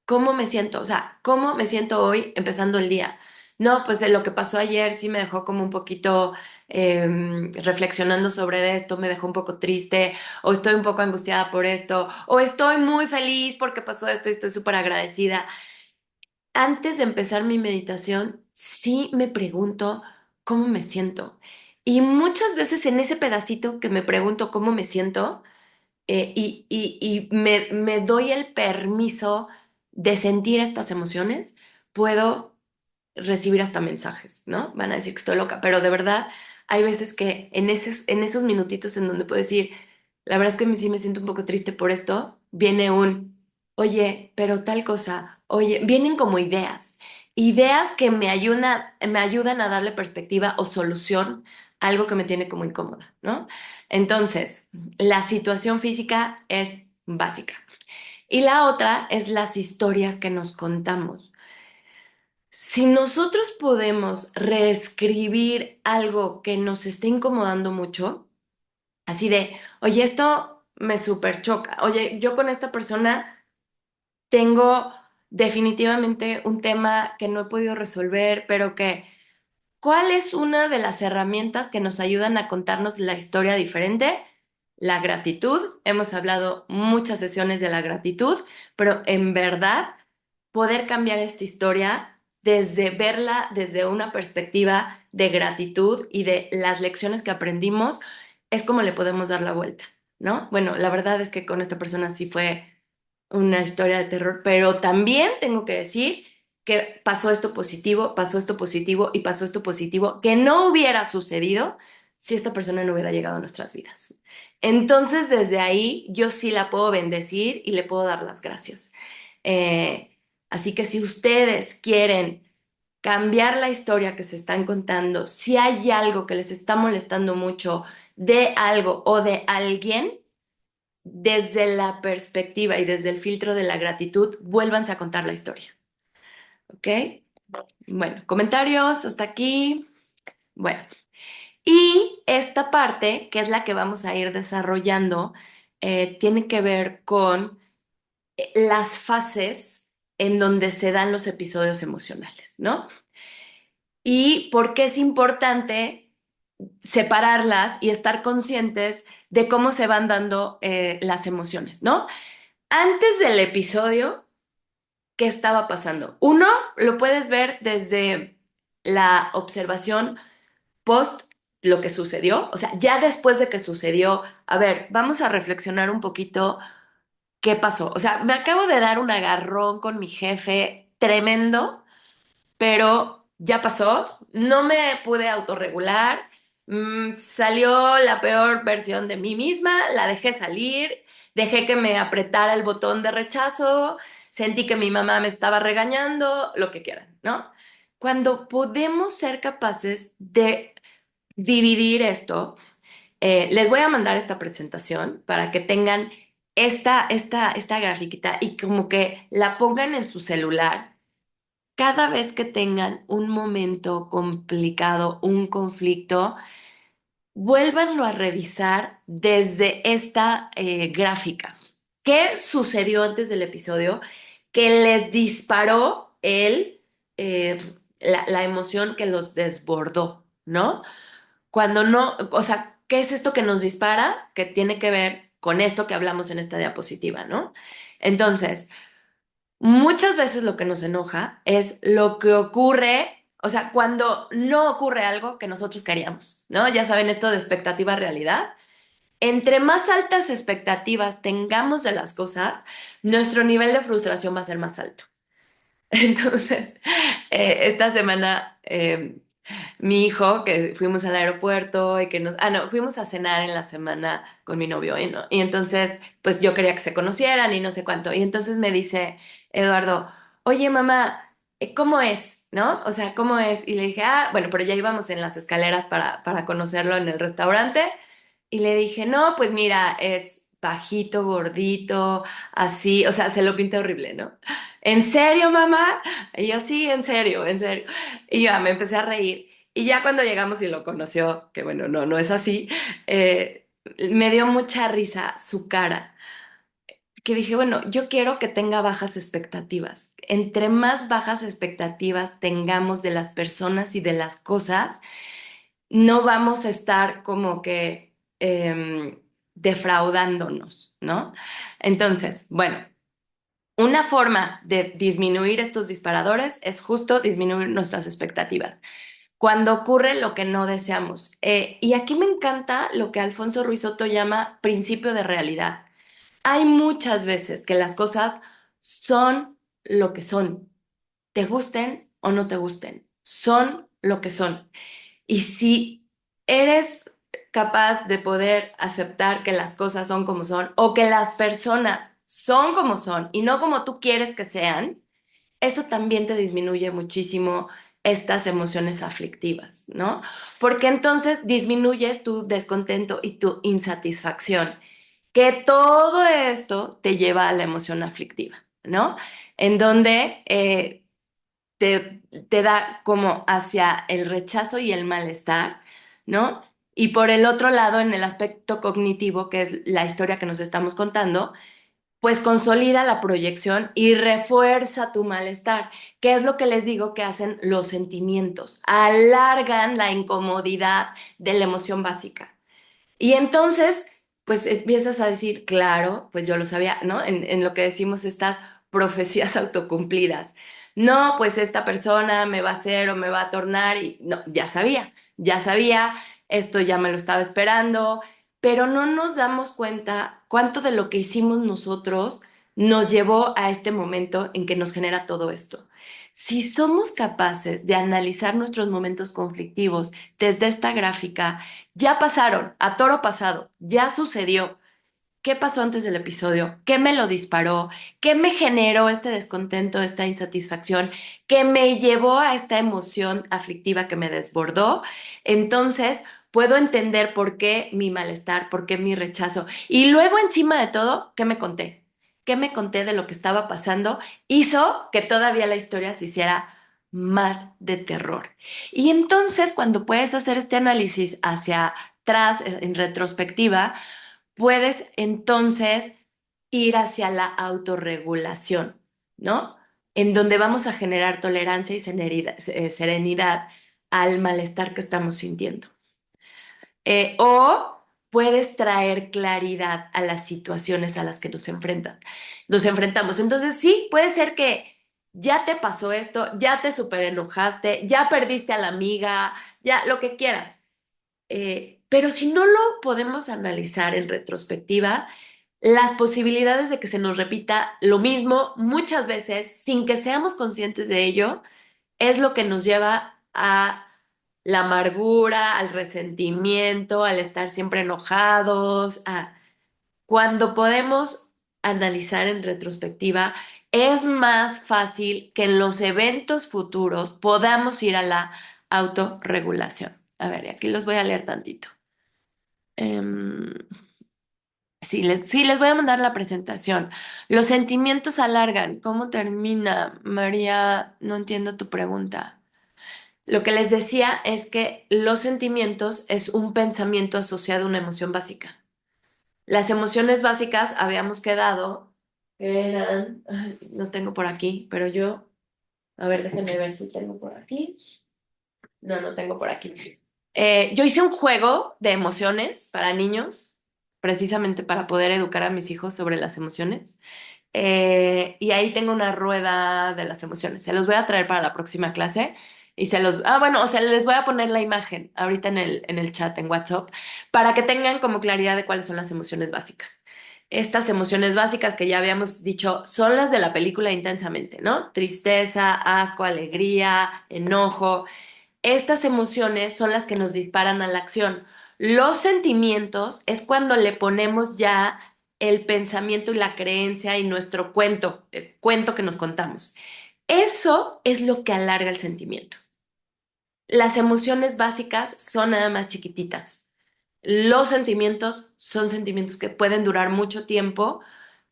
Speaker 1: ¿Cómo me siento? O sea, ¿cómo me siento hoy empezando el día? No, pues de lo que pasó ayer sí me dejó como un poquito reflexionando sobre esto, me dejó un poco triste, o estoy un poco angustiada por esto, o estoy muy feliz porque pasó esto y estoy súper agradecida. Antes de empezar mi meditación, sí me pregunto cómo me siento. Y muchas veces en ese pedacito que me pregunto cómo me siento, me doy el permiso de sentir estas emociones, puedo recibir hasta mensajes, ¿no? Van a decir que estoy loca, pero de verdad hay veces que en esos minutitos en donde puedo decir, la verdad es que sí me siento un poco triste por esto, viene oye, pero tal cosa, oye, vienen como ideas que me ayudan a darle perspectiva o solución a algo que me tiene como incómoda, ¿no? Entonces, la situación física es básica. Y la otra es las historias que nos contamos. Si nosotros podemos reescribir algo que nos esté incomodando mucho, así de, oye, esto me súper choca, oye, yo con esta persona tengo definitivamente un tema que no he podido resolver, pero que, ¿cuál es una de las herramientas que nos ayudan a contarnos la historia diferente? La gratitud. Hemos hablado muchas sesiones de la gratitud, pero en verdad poder cambiar esta historia desde verla desde una perspectiva de gratitud y de las lecciones que aprendimos, es como le podemos dar la vuelta, ¿no? Bueno, la verdad es que con esta persona sí fue una historia de terror, pero también tengo que decir que pasó esto positivo y pasó esto positivo, que no hubiera sucedido si esta persona no hubiera llegado a nuestras vidas. Entonces, desde ahí, yo sí la puedo bendecir y le puedo dar las gracias. Eh, Así que si ustedes quieren cambiar la historia que se están contando, si hay algo que les está molestando mucho de algo o de alguien, desde la perspectiva y desde el filtro de la gratitud, vuélvanse a contar la historia. ¿Ok? Bueno, comentarios hasta aquí. Bueno, y esta parte, que es la que vamos a ir desarrollando, tiene que ver con las fases en donde se dan los episodios emocionales, ¿no? Y por qué es importante separarlas y estar conscientes de cómo se van dando las emociones, ¿no? Antes del episodio, ¿qué estaba pasando? Uno, lo puedes ver desde la observación post lo que sucedió, o sea, ya después de que sucedió, a ver, vamos a reflexionar un poquito qué pasó. O sea, me acabo de dar un agarrón con mi jefe tremendo, pero ya pasó, no me pude autorregular, salió la peor versión de mí misma, la dejé salir, dejé que me apretara el botón de rechazo, sentí que mi mamá me estaba regañando, lo que quieran, ¿no? Cuando podemos ser capaces de dividir esto, les voy a mandar esta presentación para que tengan esta grafiquita y como que la pongan en su celular cada vez que tengan un momento complicado, un conflicto, vuélvanlo a revisar desde esta gráfica. ¿Qué sucedió antes del episodio que les disparó eh, la emoción que los desbordó, ¿no? Cuando no, o sea, ¿qué es esto que nos dispara? Que tiene que ver con esto que hablamos en esta diapositiva, ¿no? Entonces, muchas veces lo que nos enoja es lo que ocurre, o sea, cuando no ocurre algo que nosotros queríamos, ¿no? Ya saben esto de expectativa realidad. Entre más altas expectativas tengamos de las cosas, nuestro nivel de frustración va a ser más alto. Entonces, esta semana mi hijo, que fuimos al aeropuerto y que no, fuimos a cenar en la semana con mi novio, y, no, y entonces, pues yo quería que se conocieran y no sé cuánto. Y entonces me dice Eduardo, oye mamá, ¿cómo es? ¿No? O sea, ¿cómo es? Y le dije, bueno, pero ya íbamos en las escaleras para conocerlo en el restaurante. Y le dije, no, pues mira, es bajito, gordito, así, o sea, se lo pinté horrible, ¿no? ¿En serio, mamá? Y yo, sí, en serio, en serio. Y yo me empecé a reír. Y ya cuando llegamos y lo conoció, que bueno, no es así, me dio mucha risa su cara, que dije, bueno, yo quiero que tenga bajas expectativas. Entre más bajas expectativas tengamos de las personas y de las cosas, no vamos a estar como que defraudándonos, ¿no? Entonces, bueno. Una forma de disminuir estos disparadores es justo disminuir nuestras expectativas cuando ocurre lo que no deseamos. Y aquí me encanta lo que Alfonso Ruiz Soto llama principio de realidad. Hay muchas veces que las cosas son lo que son, te gusten o no te gusten, son lo que son. Y si eres capaz de poder aceptar que las cosas son como son o que las personas son como son y no como tú quieres que sean, eso también te disminuye muchísimo estas emociones aflictivas, ¿no? Porque entonces disminuye tu descontento y tu insatisfacción, que todo esto te lleva a la emoción aflictiva, ¿no? En donde te da como hacia el rechazo y el malestar, ¿no? Y por el otro lado, en el aspecto cognitivo, que es la historia que nos estamos contando, pues consolida la proyección y refuerza tu malestar, que es lo que les digo que hacen los sentimientos, alargan la incomodidad de la emoción básica. Y entonces, pues empiezas a decir, claro, pues yo lo sabía, ¿no? En lo que decimos estas profecías autocumplidas. No, pues esta persona me va a hacer o me va a tornar y no, ya sabía, esto ya me lo estaba esperando, pero no nos damos cuenta cuánto de lo que hicimos nosotros nos llevó a este momento en que nos genera todo esto. Si somos capaces de analizar nuestros momentos conflictivos desde esta gráfica, ya pasaron, a toro pasado, ya sucedió. ¿Qué pasó antes del episodio? ¿Qué me lo disparó? ¿Qué me generó este descontento, esta insatisfacción? ¿Qué me llevó a esta emoción aflictiva que me desbordó? Entonces, puedo entender por qué mi malestar, por qué mi rechazo. Y luego, encima de todo, ¿qué me conté? ¿Qué me conté de lo que estaba pasando? Hizo que todavía la historia se hiciera más de terror. Y entonces, cuando puedes hacer este análisis hacia atrás, en retrospectiva, puedes entonces ir hacia la autorregulación, ¿no? En donde vamos a generar tolerancia y serenidad al malestar que estamos sintiendo. O puedes traer claridad a las situaciones a las que nos enfrentamos. Entonces, sí, puede ser que ya te pasó esto, ya te super enojaste, ya perdiste a la amiga, ya lo que quieras. Pero si no lo podemos analizar en retrospectiva, las posibilidades de que se nos repita lo mismo muchas veces sin que seamos conscientes de ello es lo que nos lleva a la amargura, al resentimiento, al estar siempre enojados, cuando podemos analizar en retrospectiva, es más fácil que en los eventos futuros podamos ir a la autorregulación. A ver, aquí los voy a leer tantito. Em, sí, les voy a mandar la presentación. Los sentimientos alargan. ¿Cómo termina? María, no entiendo tu pregunta. Lo que les decía es que los sentimientos es un pensamiento asociado a una emoción básica. Las emociones básicas habíamos quedado que eran, ay, no tengo por aquí, pero yo, a ver, déjenme ver si tengo por aquí. No, no tengo por aquí. Yo hice un juego de emociones para niños, precisamente para poder educar a mis hijos sobre las emociones. Y ahí tengo una rueda de las emociones. Se los voy a traer para la próxima clase y bueno, o sea, les voy a poner la imagen ahorita en el chat, en WhatsApp, para que tengan como claridad de cuáles son las emociones básicas. Estas emociones básicas que ya habíamos dicho son las de la película Intensamente, ¿no? Tristeza, asco, alegría, enojo. Estas emociones son las que nos disparan a la acción. Los sentimientos es cuando le ponemos ya el pensamiento y la creencia y nuestro cuento, el cuento que nos contamos. Eso es lo que alarga el sentimiento. Las emociones básicas son nada más chiquititas. Los sentimientos son sentimientos que pueden durar mucho tiempo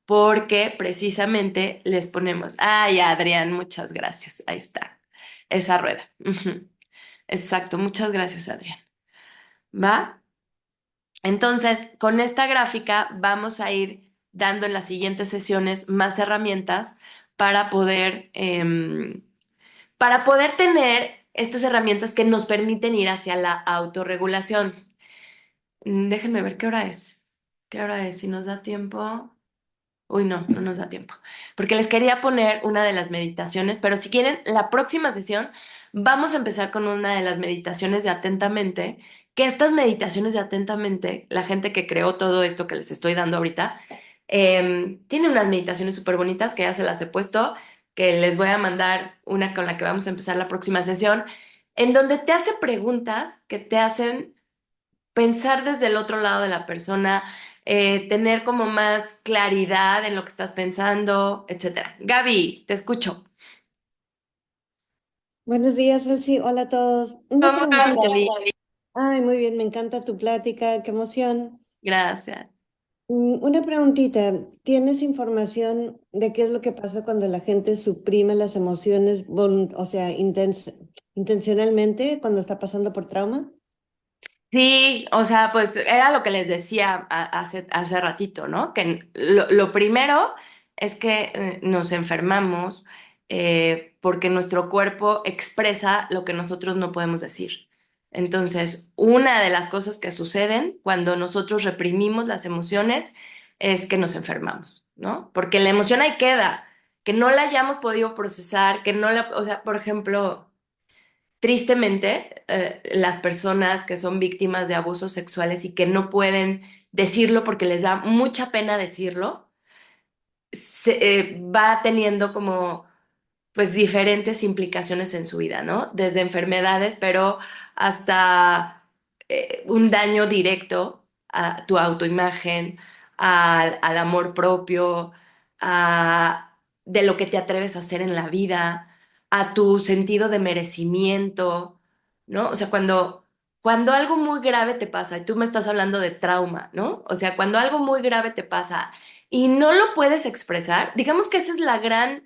Speaker 1: porque precisamente les ponemos, ay, Adrián, muchas gracias. Ahí está, esa rueda. Ujú. Exacto, muchas gracias, Adrián. ¿Va? Entonces, con esta gráfica vamos a ir dando en las siguientes sesiones más herramientas para poder tener estas herramientas que nos permiten ir hacia la autorregulación. Déjenme ver qué hora es. ¿Qué hora es? Si nos da tiempo. Uy, no, no nos da tiempo. Porque les quería poner una de las meditaciones, pero si quieren, la próxima sesión vamos a empezar con una de las meditaciones de atentamente, que estas meditaciones de atentamente, la gente que creó todo esto que les estoy dando ahorita, tiene unas meditaciones súper bonitas que ya se las he puesto, que les voy a mandar una con la que vamos a empezar la próxima sesión, en donde te hace preguntas que te hacen pensar desde el otro lado de la persona, tener como más claridad en lo que estás pensando, etcétera. Gaby, te escucho.
Speaker 2: Buenos días, Elsie. Hola a todos. Una
Speaker 1: ¿Cómo estás,
Speaker 2: preguntita.
Speaker 1: Gaby?
Speaker 2: Ay, muy bien, me encanta tu plática, qué emoción.
Speaker 1: Gracias.
Speaker 2: Una preguntita. ¿Tienes información de qué es lo que pasa cuando la gente suprime las emociones, o sea, intencionalmente cuando está pasando por trauma?
Speaker 1: Sí, o sea, pues era lo que les decía hace ratito, ¿no? Que lo primero es que nos enfermamos porque nuestro cuerpo expresa lo que nosotros no podemos decir. Entonces, una de las cosas que suceden cuando nosotros reprimimos las emociones es que nos enfermamos, ¿no? Porque la emoción ahí queda, que no la hayamos podido procesar, o sea, por ejemplo. Tristemente, las personas que son víctimas de abusos sexuales y que no pueden decirlo porque les da mucha pena decirlo, va teniendo como pues diferentes implicaciones en su vida, ¿no? Desde enfermedades, pero hasta un daño directo a tu autoimagen, al amor propio, de lo que te atreves a hacer en la vida, a tu sentido de merecimiento, ¿no? O sea, cuando algo muy grave te pasa, y tú me estás hablando de trauma, ¿no? O sea, cuando algo muy grave te pasa y no lo puedes expresar, digamos que esa es la gran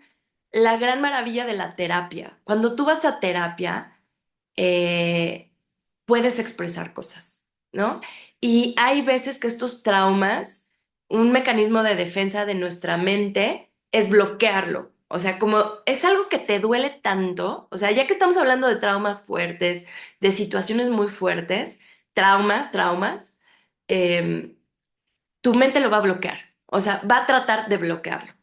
Speaker 1: maravilla de la terapia. Cuando tú vas a terapia, eh, puedes expresar cosas, ¿no? Y hay veces que estos traumas un mecanismo de defensa de nuestra mente es bloquearlo. O sea, como es algo que te duele tanto, o sea, ya que estamos hablando de traumas fuertes, de situaciones muy fuertes, traumas, eh, tu mente lo va a bloquear. O sea, va a tratar de bloquearlo.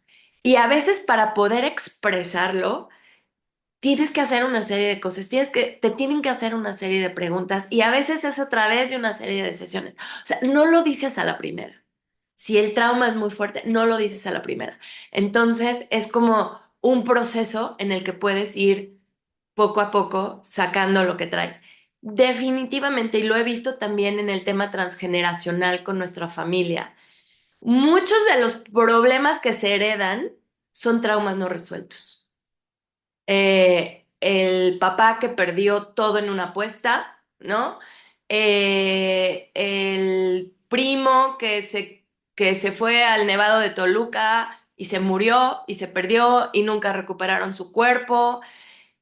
Speaker 1: Y a veces para poder expresarlo, tienes que hacer una serie de cosas, te tienen que hacer una serie de preguntas y a veces es a través de una serie de sesiones. O sea, no lo dices a la primera. Si el trauma es muy fuerte, no lo dices a la primera. Entonces, es como un proceso en el que puedes ir poco a poco sacando lo que traes. Definitivamente, y lo he visto también en el tema transgeneracional con nuestra familia. Muchos de los problemas que se heredan son traumas no resueltos. El papá que perdió todo en una apuesta, ¿no? El primo que se fue al Nevado de Toluca y se murió y se perdió y nunca recuperaron su cuerpo.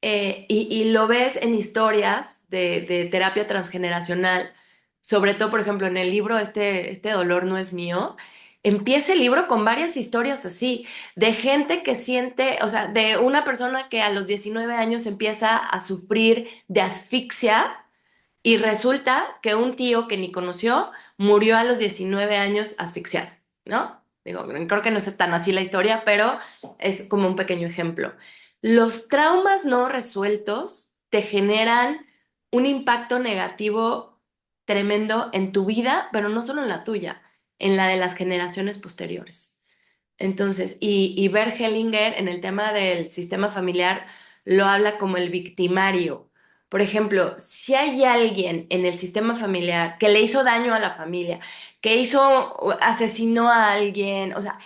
Speaker 1: Y lo ves en historias de terapia transgeneracional, sobre todo, por ejemplo, en el libro este dolor no es mío, empieza el libro con varias historias así, de gente que siente, o sea, de una persona que a los 19 años empieza a sufrir de asfixia y resulta que un tío que ni conoció murió a los 19 años asfixiado, ¿no? Digo, creo que no es tan así la historia, pero es como un pequeño ejemplo. Los traumas no resueltos te generan un impacto negativo tremendo en tu vida, pero no solo en la tuya, en la de las generaciones posteriores. Entonces, y Bert Hellinger en el tema del sistema familiar lo habla como el victimario. Por ejemplo, si hay alguien en el sistema familiar que le hizo daño a la familia, asesinó a alguien, o sea,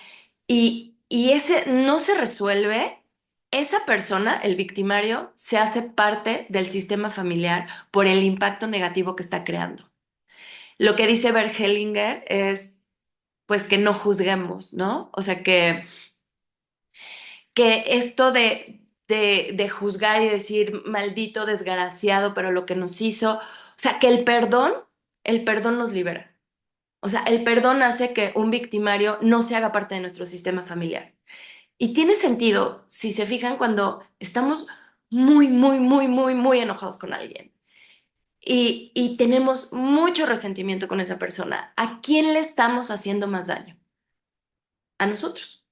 Speaker 1: y ese no se resuelve, esa persona, el victimario, se hace parte del sistema familiar por el impacto negativo que está creando. Lo que dice Bert Hellinger es, pues, que no juzguemos, ¿no? O sea, que esto de juzgar y decir maldito, desgraciado, pero lo que nos hizo, o sea, que el perdón nos libera. O sea, el perdón hace que un victimario no se haga parte de nuestro sistema familiar. Y tiene sentido, si se fijan, cuando estamos muy enojados con alguien y tenemos mucho resentimiento con esa persona, ¿a quién le estamos haciendo más daño? A nosotros.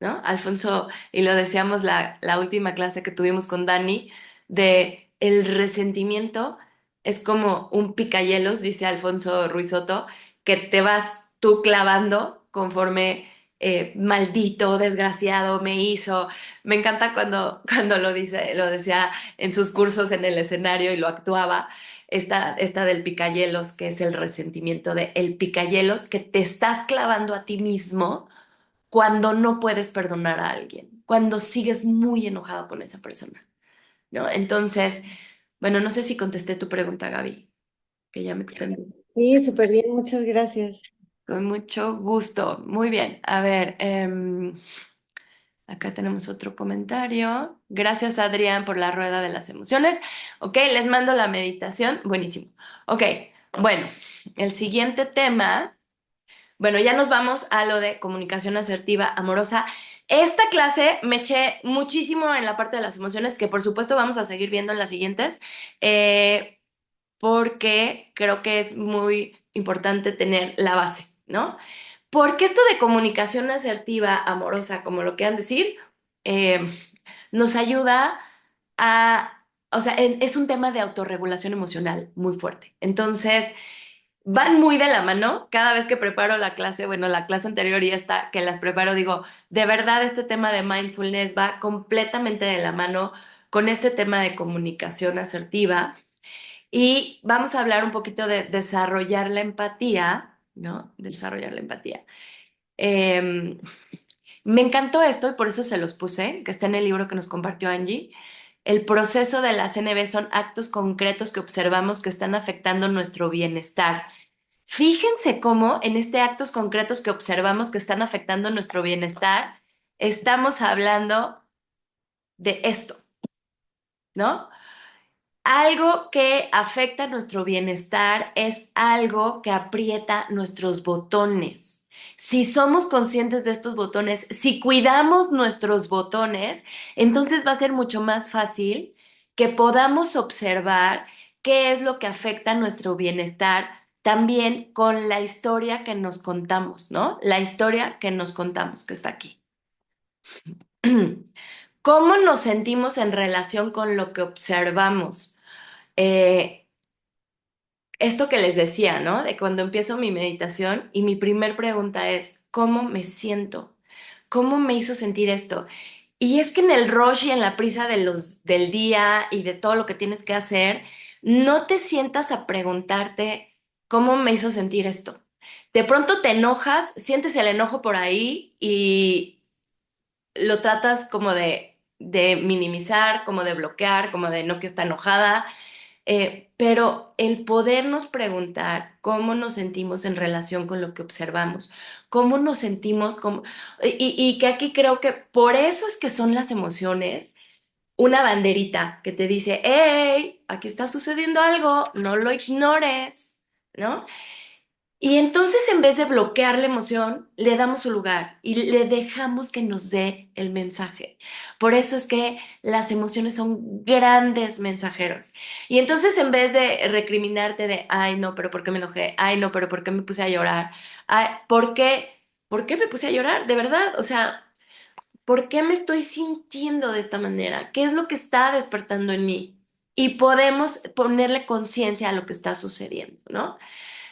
Speaker 1: ¿No? Alfonso, y lo decíamos la última clase que tuvimos con Dani, de el resentimiento es como un picayelos, dice Alfonso Ruizotto, que te vas tú clavando conforme maldito, desgraciado, me hizo. Me encanta cuando lo dice, lo decía en sus cursos en el escenario y lo actuaba. Esta del picayelos, que es el resentimiento de el picayelos, que te estás clavando a ti mismo cuando no puedes perdonar a alguien, cuando sigues muy enojado con esa persona, ¿no? Entonces, bueno, no sé si contesté tu pregunta, Gaby, que ya me extendí.
Speaker 2: Sí, súper bien, muchas gracias.
Speaker 1: Con mucho gusto. Muy bien. A ver, acá tenemos otro comentario. Gracias, Adrián, por la rueda de las emociones. Ok, les mando la meditación. Buenísimo. Ok, bueno, el siguiente tema. Bueno, ya nos vamos a lo de comunicación asertiva amorosa. Esta clase me eché muchísimo en la parte de las emociones, que por supuesto vamos a seguir viendo en las siguientes, eh, porque creo que es muy importante tener la base, ¿no? Porque esto de comunicación asertiva amorosa, como lo quieran decir, eh, nos ayuda o sea, es un tema de autorregulación emocional muy fuerte. Entonces, van muy de la mano. Cada vez que preparo la clase, bueno, la clase anterior y esta que las preparo, digo, de verdad este tema de mindfulness va completamente de la mano con este tema de comunicación asertiva. Y vamos a hablar un poquito de desarrollar la empatía, ¿no? Desarrollar la empatía. Eh, Me encantó esto y por eso se los puse, que está en el libro que nos compartió Angie. El proceso de la CNV son actos concretos que observamos que están afectando nuestro bienestar. Fíjense cómo en este actos concretos que observamos que están afectando nuestro bienestar, estamos hablando de esto, ¿no? Algo que afecta nuestro bienestar es algo que aprieta nuestros botones. si somos conscientes de estos botones, si cuidamos nuestros botones, entonces va a ser mucho más fácil que podamos observar qué es lo que afecta nuestro bienestar también con la historia que nos contamos, ¿no? La historia que nos contamos, que está aquí. ¿Cómo nos sentimos en relación con lo que observamos? Eh, Esto que les decía, ¿no? De cuando empiezo mi meditación y mi primer pregunta es, ¿cómo me siento? ¿Cómo me hizo sentir esto? Y es que en el rush y en la prisa del día y de todo lo que tienes que hacer, no te sientas a preguntarte cómo me hizo sentir esto. De pronto te enojas, sientes el enojo por ahí y lo tratas como de minimizar, como de bloquear, como de no que está enojada, pero el podernos preguntar cómo nos sentimos en relación con lo que observamos, cómo nos sentimos, y que aquí creo que por eso es que son las emociones una banderita que te dice, hey, aquí está sucediendo algo, no lo ignores, ¿no? Y entonces en vez de bloquear la emoción, le damos su lugar y le dejamos que nos dé el mensaje. Por eso es que las emociones son grandes mensajeros. Y entonces en vez de recriminarte de, ay, no, pero ¿por qué me enojé? Ay, no, pero ¿por qué me puse a llorar? Ay, ¿por qué? ¿Por qué me puse a llorar? De verdad, o sea, ¿por qué me estoy sintiendo de esta manera? ¿Qué es lo que está despertando en mí? Y podemos ponerle conciencia a lo que está sucediendo, ¿no?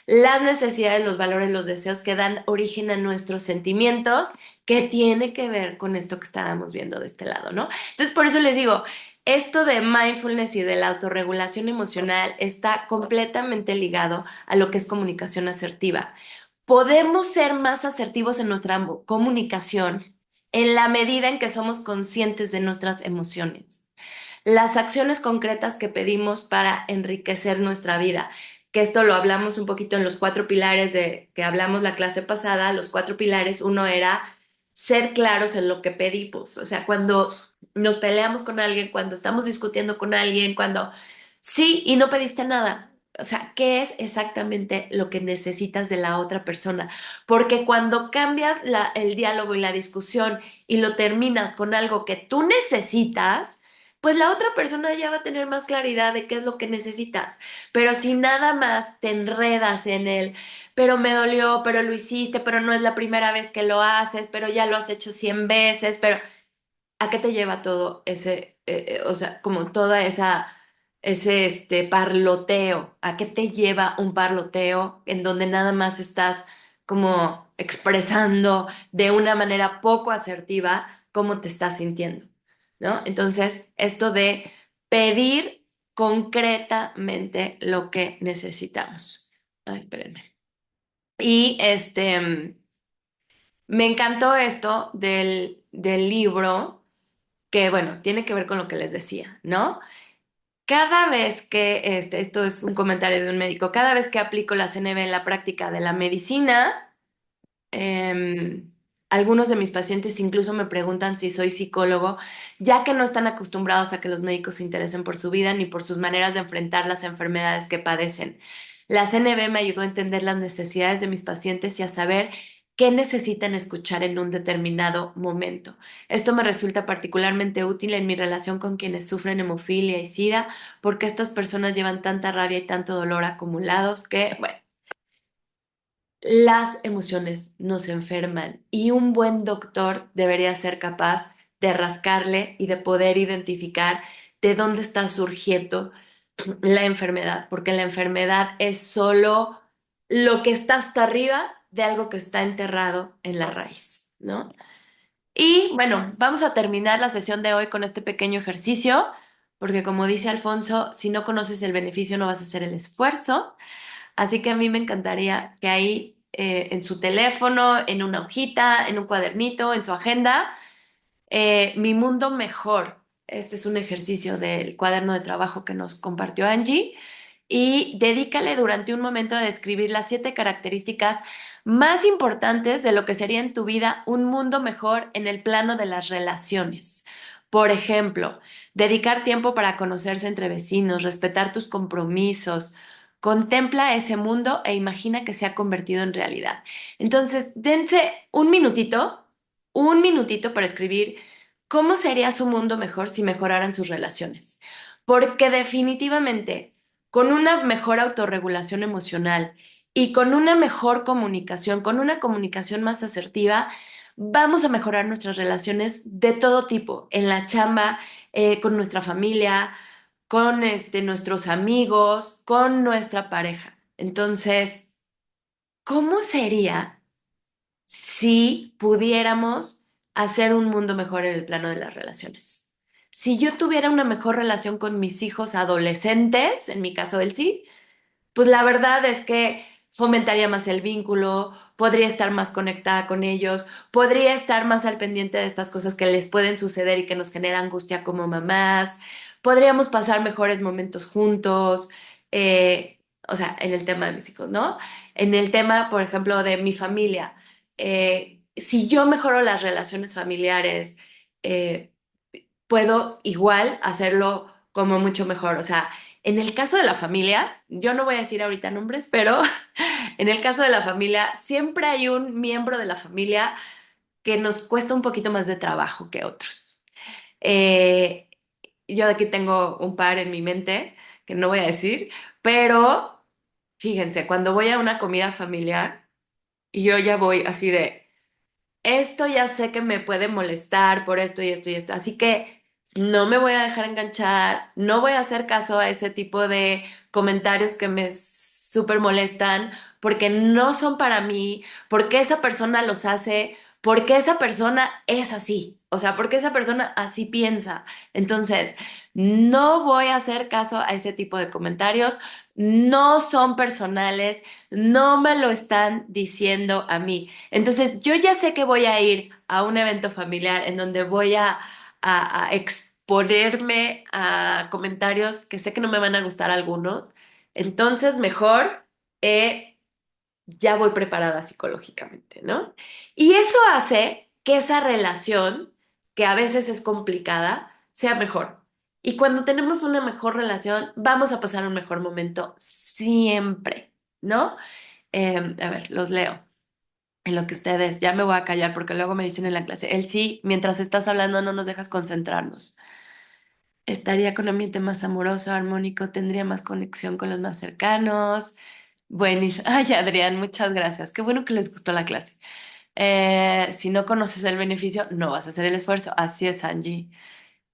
Speaker 1: Las necesidades, los valores, los deseos que dan origen a nuestros sentimientos, que tiene que ver con esto que estábamos viendo de este lado, ¿no? Entonces, por eso les digo, esto de mindfulness y de la autorregulación emocional está completamente ligado a lo que es comunicación asertiva. Podemos ser más asertivos en nuestra comunicación en la medida en que somos conscientes de nuestras emociones, las acciones concretas que pedimos para enriquecer nuestra vida, que esto lo hablamos un poquito en los cuatro pilares de que hablamos la clase pasada. Los cuatro pilares, uno era ser claros en lo que pedimos, o sea, cuando nos peleamos con alguien, cuando estamos discutiendo con alguien, cuando sí y no pediste nada. O sea, ¿qué es exactamente lo que necesitas de la otra persona? Porque cuando cambias el diálogo y la discusión y lo terminas con algo que tú necesitas, pues la otra persona ya va a tener más claridad de qué es lo que necesitas. Pero si nada más te enredas en él, pero me dolió, pero lo hiciste, pero no es la primera vez que lo haces, pero ya lo has hecho 100 veces, pero ¿a qué te lleva todo ese, o sea, como toda ese parloteo? ¿A qué te lleva un parloteo en donde nada más estás como expresando de una manera poco asertiva cómo te estás sintiendo, ¿no? Entonces, esto de pedir concretamente lo que necesitamos. Ay, espérenme. Y me encantó esto del libro que bueno, tiene que ver con lo que les decía, ¿no? Cada vez que, esto es un comentario de un médico, cada vez que aplico la CNV en la práctica de la medicina, algunos de mis pacientes incluso me preguntan si soy psicólogo, ya que no están acostumbrados a que los médicos se interesen por su vida ni por sus maneras de enfrentar las enfermedades que padecen. La CNV me ayudó a entender las necesidades de mis pacientes y a saber qué necesitan escuchar en un determinado momento. Esto me resulta particularmente útil en mi relación con quienes sufren hemofilia y SIDA, porque estas personas llevan tanta rabia y tanto dolor acumulados que, bueno, las emociones nos enferman y un buen doctor debería ser capaz de rascarle y de poder identificar de dónde está surgiendo la enfermedad, porque la enfermedad es solo lo que está hasta arriba de algo que está enterrado en la raíz, ¿no? Y bueno, vamos a terminar la sesión de hoy con este pequeño ejercicio, porque como dice Alfonso, si no conoces el beneficio no vas a hacer el esfuerzo. Así que a mí me encantaría que ahí en su teléfono, en una hojita, en un cuadernito, en su agenda, mi mundo mejor. Este es un ejercicio del cuaderno de trabajo que nos compartió Angie. Y dedícale durante un momento a describir las 7 características más importantes de lo que sería en tu vida un mundo mejor en el plano de las relaciones. Por ejemplo, dedicar tiempo para conocerse entre vecinos, respetar tus compromisos, contempla ese mundo e imagina que se ha convertido en realidad. Entonces, dense un minutito para escribir cómo sería su mundo mejor si mejoraran sus relaciones. Porque definitivamente, con una mejor autorregulación emocional y con una mejor comunicación, con una comunicación más asertiva, vamos a mejorar nuestras relaciones de todo tipo, en la chamba, con nuestra familia, con nuestros amigos, con nuestra pareja. Entonces, ¿cómo sería si pudiéramos hacer un mundo mejor en el plano de las relaciones? Si yo tuviera una mejor relación con mis hijos adolescentes, en mi caso él sí, pues la verdad es que fomentaría más el vínculo, podría estar más conectada con ellos, podría estar más al pendiente de estas cosas que les pueden suceder y que nos generan angustia como mamás, podríamos pasar mejores momentos juntos, o sea, en el tema de mis hijos, ¿no? En el tema, por ejemplo, de mi familia, si yo mejoro las relaciones familiares, eh, puedo igual hacerlo como mucho mejor. O sea, en el caso de la familia, yo no voy a decir ahorita nombres, pero en el caso de la familia, siempre hay un miembro de la familia que nos cuesta un poquito más de trabajo que otros. Eh, yo aquí tengo un par en mi mente que no voy a decir, pero fíjense, cuando voy a una comida familiar y yo ya voy así de esto ya sé que me puede molestar por esto y esto y esto, así que no me voy a dejar enganchar, no voy a hacer caso a ese tipo de comentarios que me súper molestan, porque no son para mí, porque esa persona los hace, porque esa persona es así, o sea, porque esa persona así piensa. Entonces, no voy a hacer caso a ese tipo de comentarios, no son personales, no me lo están diciendo a mí. Entonces, yo ya sé que voy a ir a un evento familiar en donde voy a exponerme a comentarios que sé que no me van a gustar algunos. Entonces, mejor ya voy preparada psicológicamente, ¿no? Y eso hace que esa relación, que a veces es complicada, sea mejor. Y cuando tenemos una mejor relación, vamos a pasar un mejor momento siempre, ¿no? A ver, los leo en lo que ustedes, ya me voy a callar porque luego me dicen en la clase, él sí, mientras estás hablando no nos dejas concentrarnos. Estaría con ambiente más amoroso, armónico, tendría más conexión con los más cercanos. Buenísimo. Ay, Adrián, muchas gracias. Qué bueno que les gustó la clase. Si no conoces el beneficio, no vas a hacer el esfuerzo. Así es, Angie.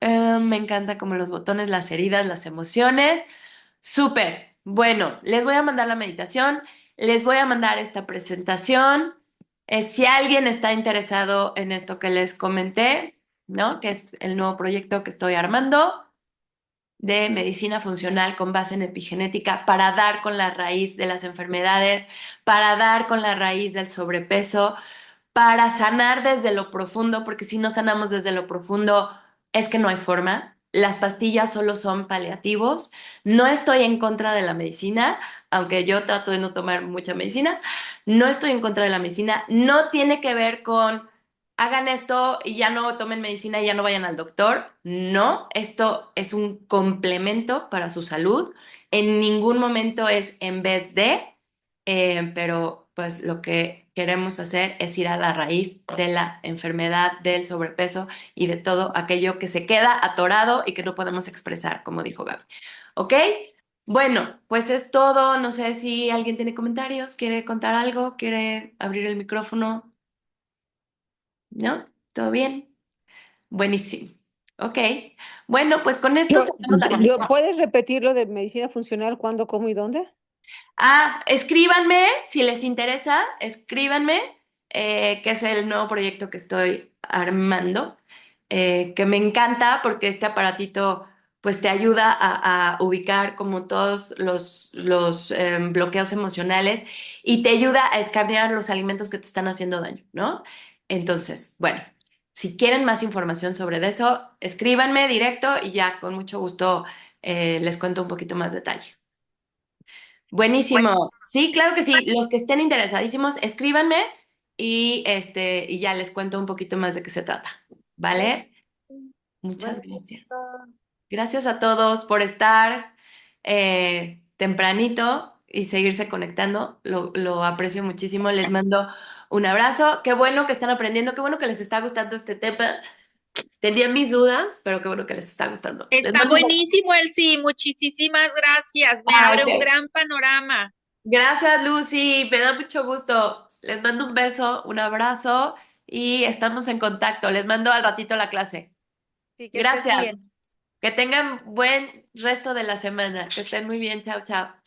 Speaker 1: Me encanta como los botones, las heridas, las emociones. Súper. Bueno, les voy a mandar la meditación, les voy a mandar esta presentación. Si alguien está interesado en esto que les comenté, ¿no? Que es el nuevo proyecto que estoy armando de medicina funcional con base en epigenética para dar con la raíz de las enfermedades, para dar con la raíz del sobrepeso, para sanar desde lo profundo, porque si no sanamos desde lo profundo, es que no hay forma. Las pastillas solo son paliativos. No estoy en contra de la medicina, aunque yo trato de no tomar mucha medicina. No estoy en contra de la medicina. No tiene que ver con hagan esto y ya no tomen medicina y ya no vayan al doctor. No, esto es un complemento para su salud. En ningún momento es en vez de, pero pues lo que queremos hacer es ir a la raíz de la enfermedad, del sobrepeso y de todo aquello que se queda atorado y que no podemos expresar, como dijo Gaby. ¿Ok? Bueno, pues es todo. No sé si alguien tiene comentarios, quiere contar algo, quiere abrir el micrófono. ¿No? ¿Todo bien? Buenísimo. Ok. Bueno, pues con esto cerramos la clase.
Speaker 3: ¿Puedes repetir lo de medicina funcional? ¿Cuándo, cómo y dónde?
Speaker 1: Ah, escríbanme si les interesa, escríbanme, que es el nuevo proyecto que estoy armando, que me encanta porque este aparatito pues te ayuda a ubicar como todos los bloqueos emocionales y te ayuda a escanear los alimentos que te están haciendo daño, ¿no? Entonces, bueno, si quieren más información sobre eso, escríbanme directo y ya con mucho gusto les cuento un poquito más detalle. Buenísimo. Sí, claro que sí. Los que estén interesadísimos, escríbanme y ya les cuento un poquito más de qué se trata. ¿Vale? Muchas
Speaker 3: Bueno,
Speaker 1: gracias. Gracias a todos por estar tempranito. y seguirse conectando. Lo aprecio muchísimo. Les mando un abrazo. Qué bueno que están aprendiendo, qué bueno que les está gustando este tema. Tenía mis dudas, pero qué bueno que les está gustando. Les
Speaker 4: Está
Speaker 1: mando un beso.
Speaker 4: buenísimo, Elsie. Muchísimas gracias. Me
Speaker 1: Ay,
Speaker 4: abre un gran panorama.
Speaker 1: gracias, Lucy. Me da mucho gusto. Les mando un beso, un abrazo y estamos en contacto. Les mando al ratito la clase.
Speaker 4: Sí, que estés
Speaker 1: Gracias.
Speaker 4: bien.
Speaker 1: Que tengan buen resto de la semana. Que estén muy bien. Chao, chao.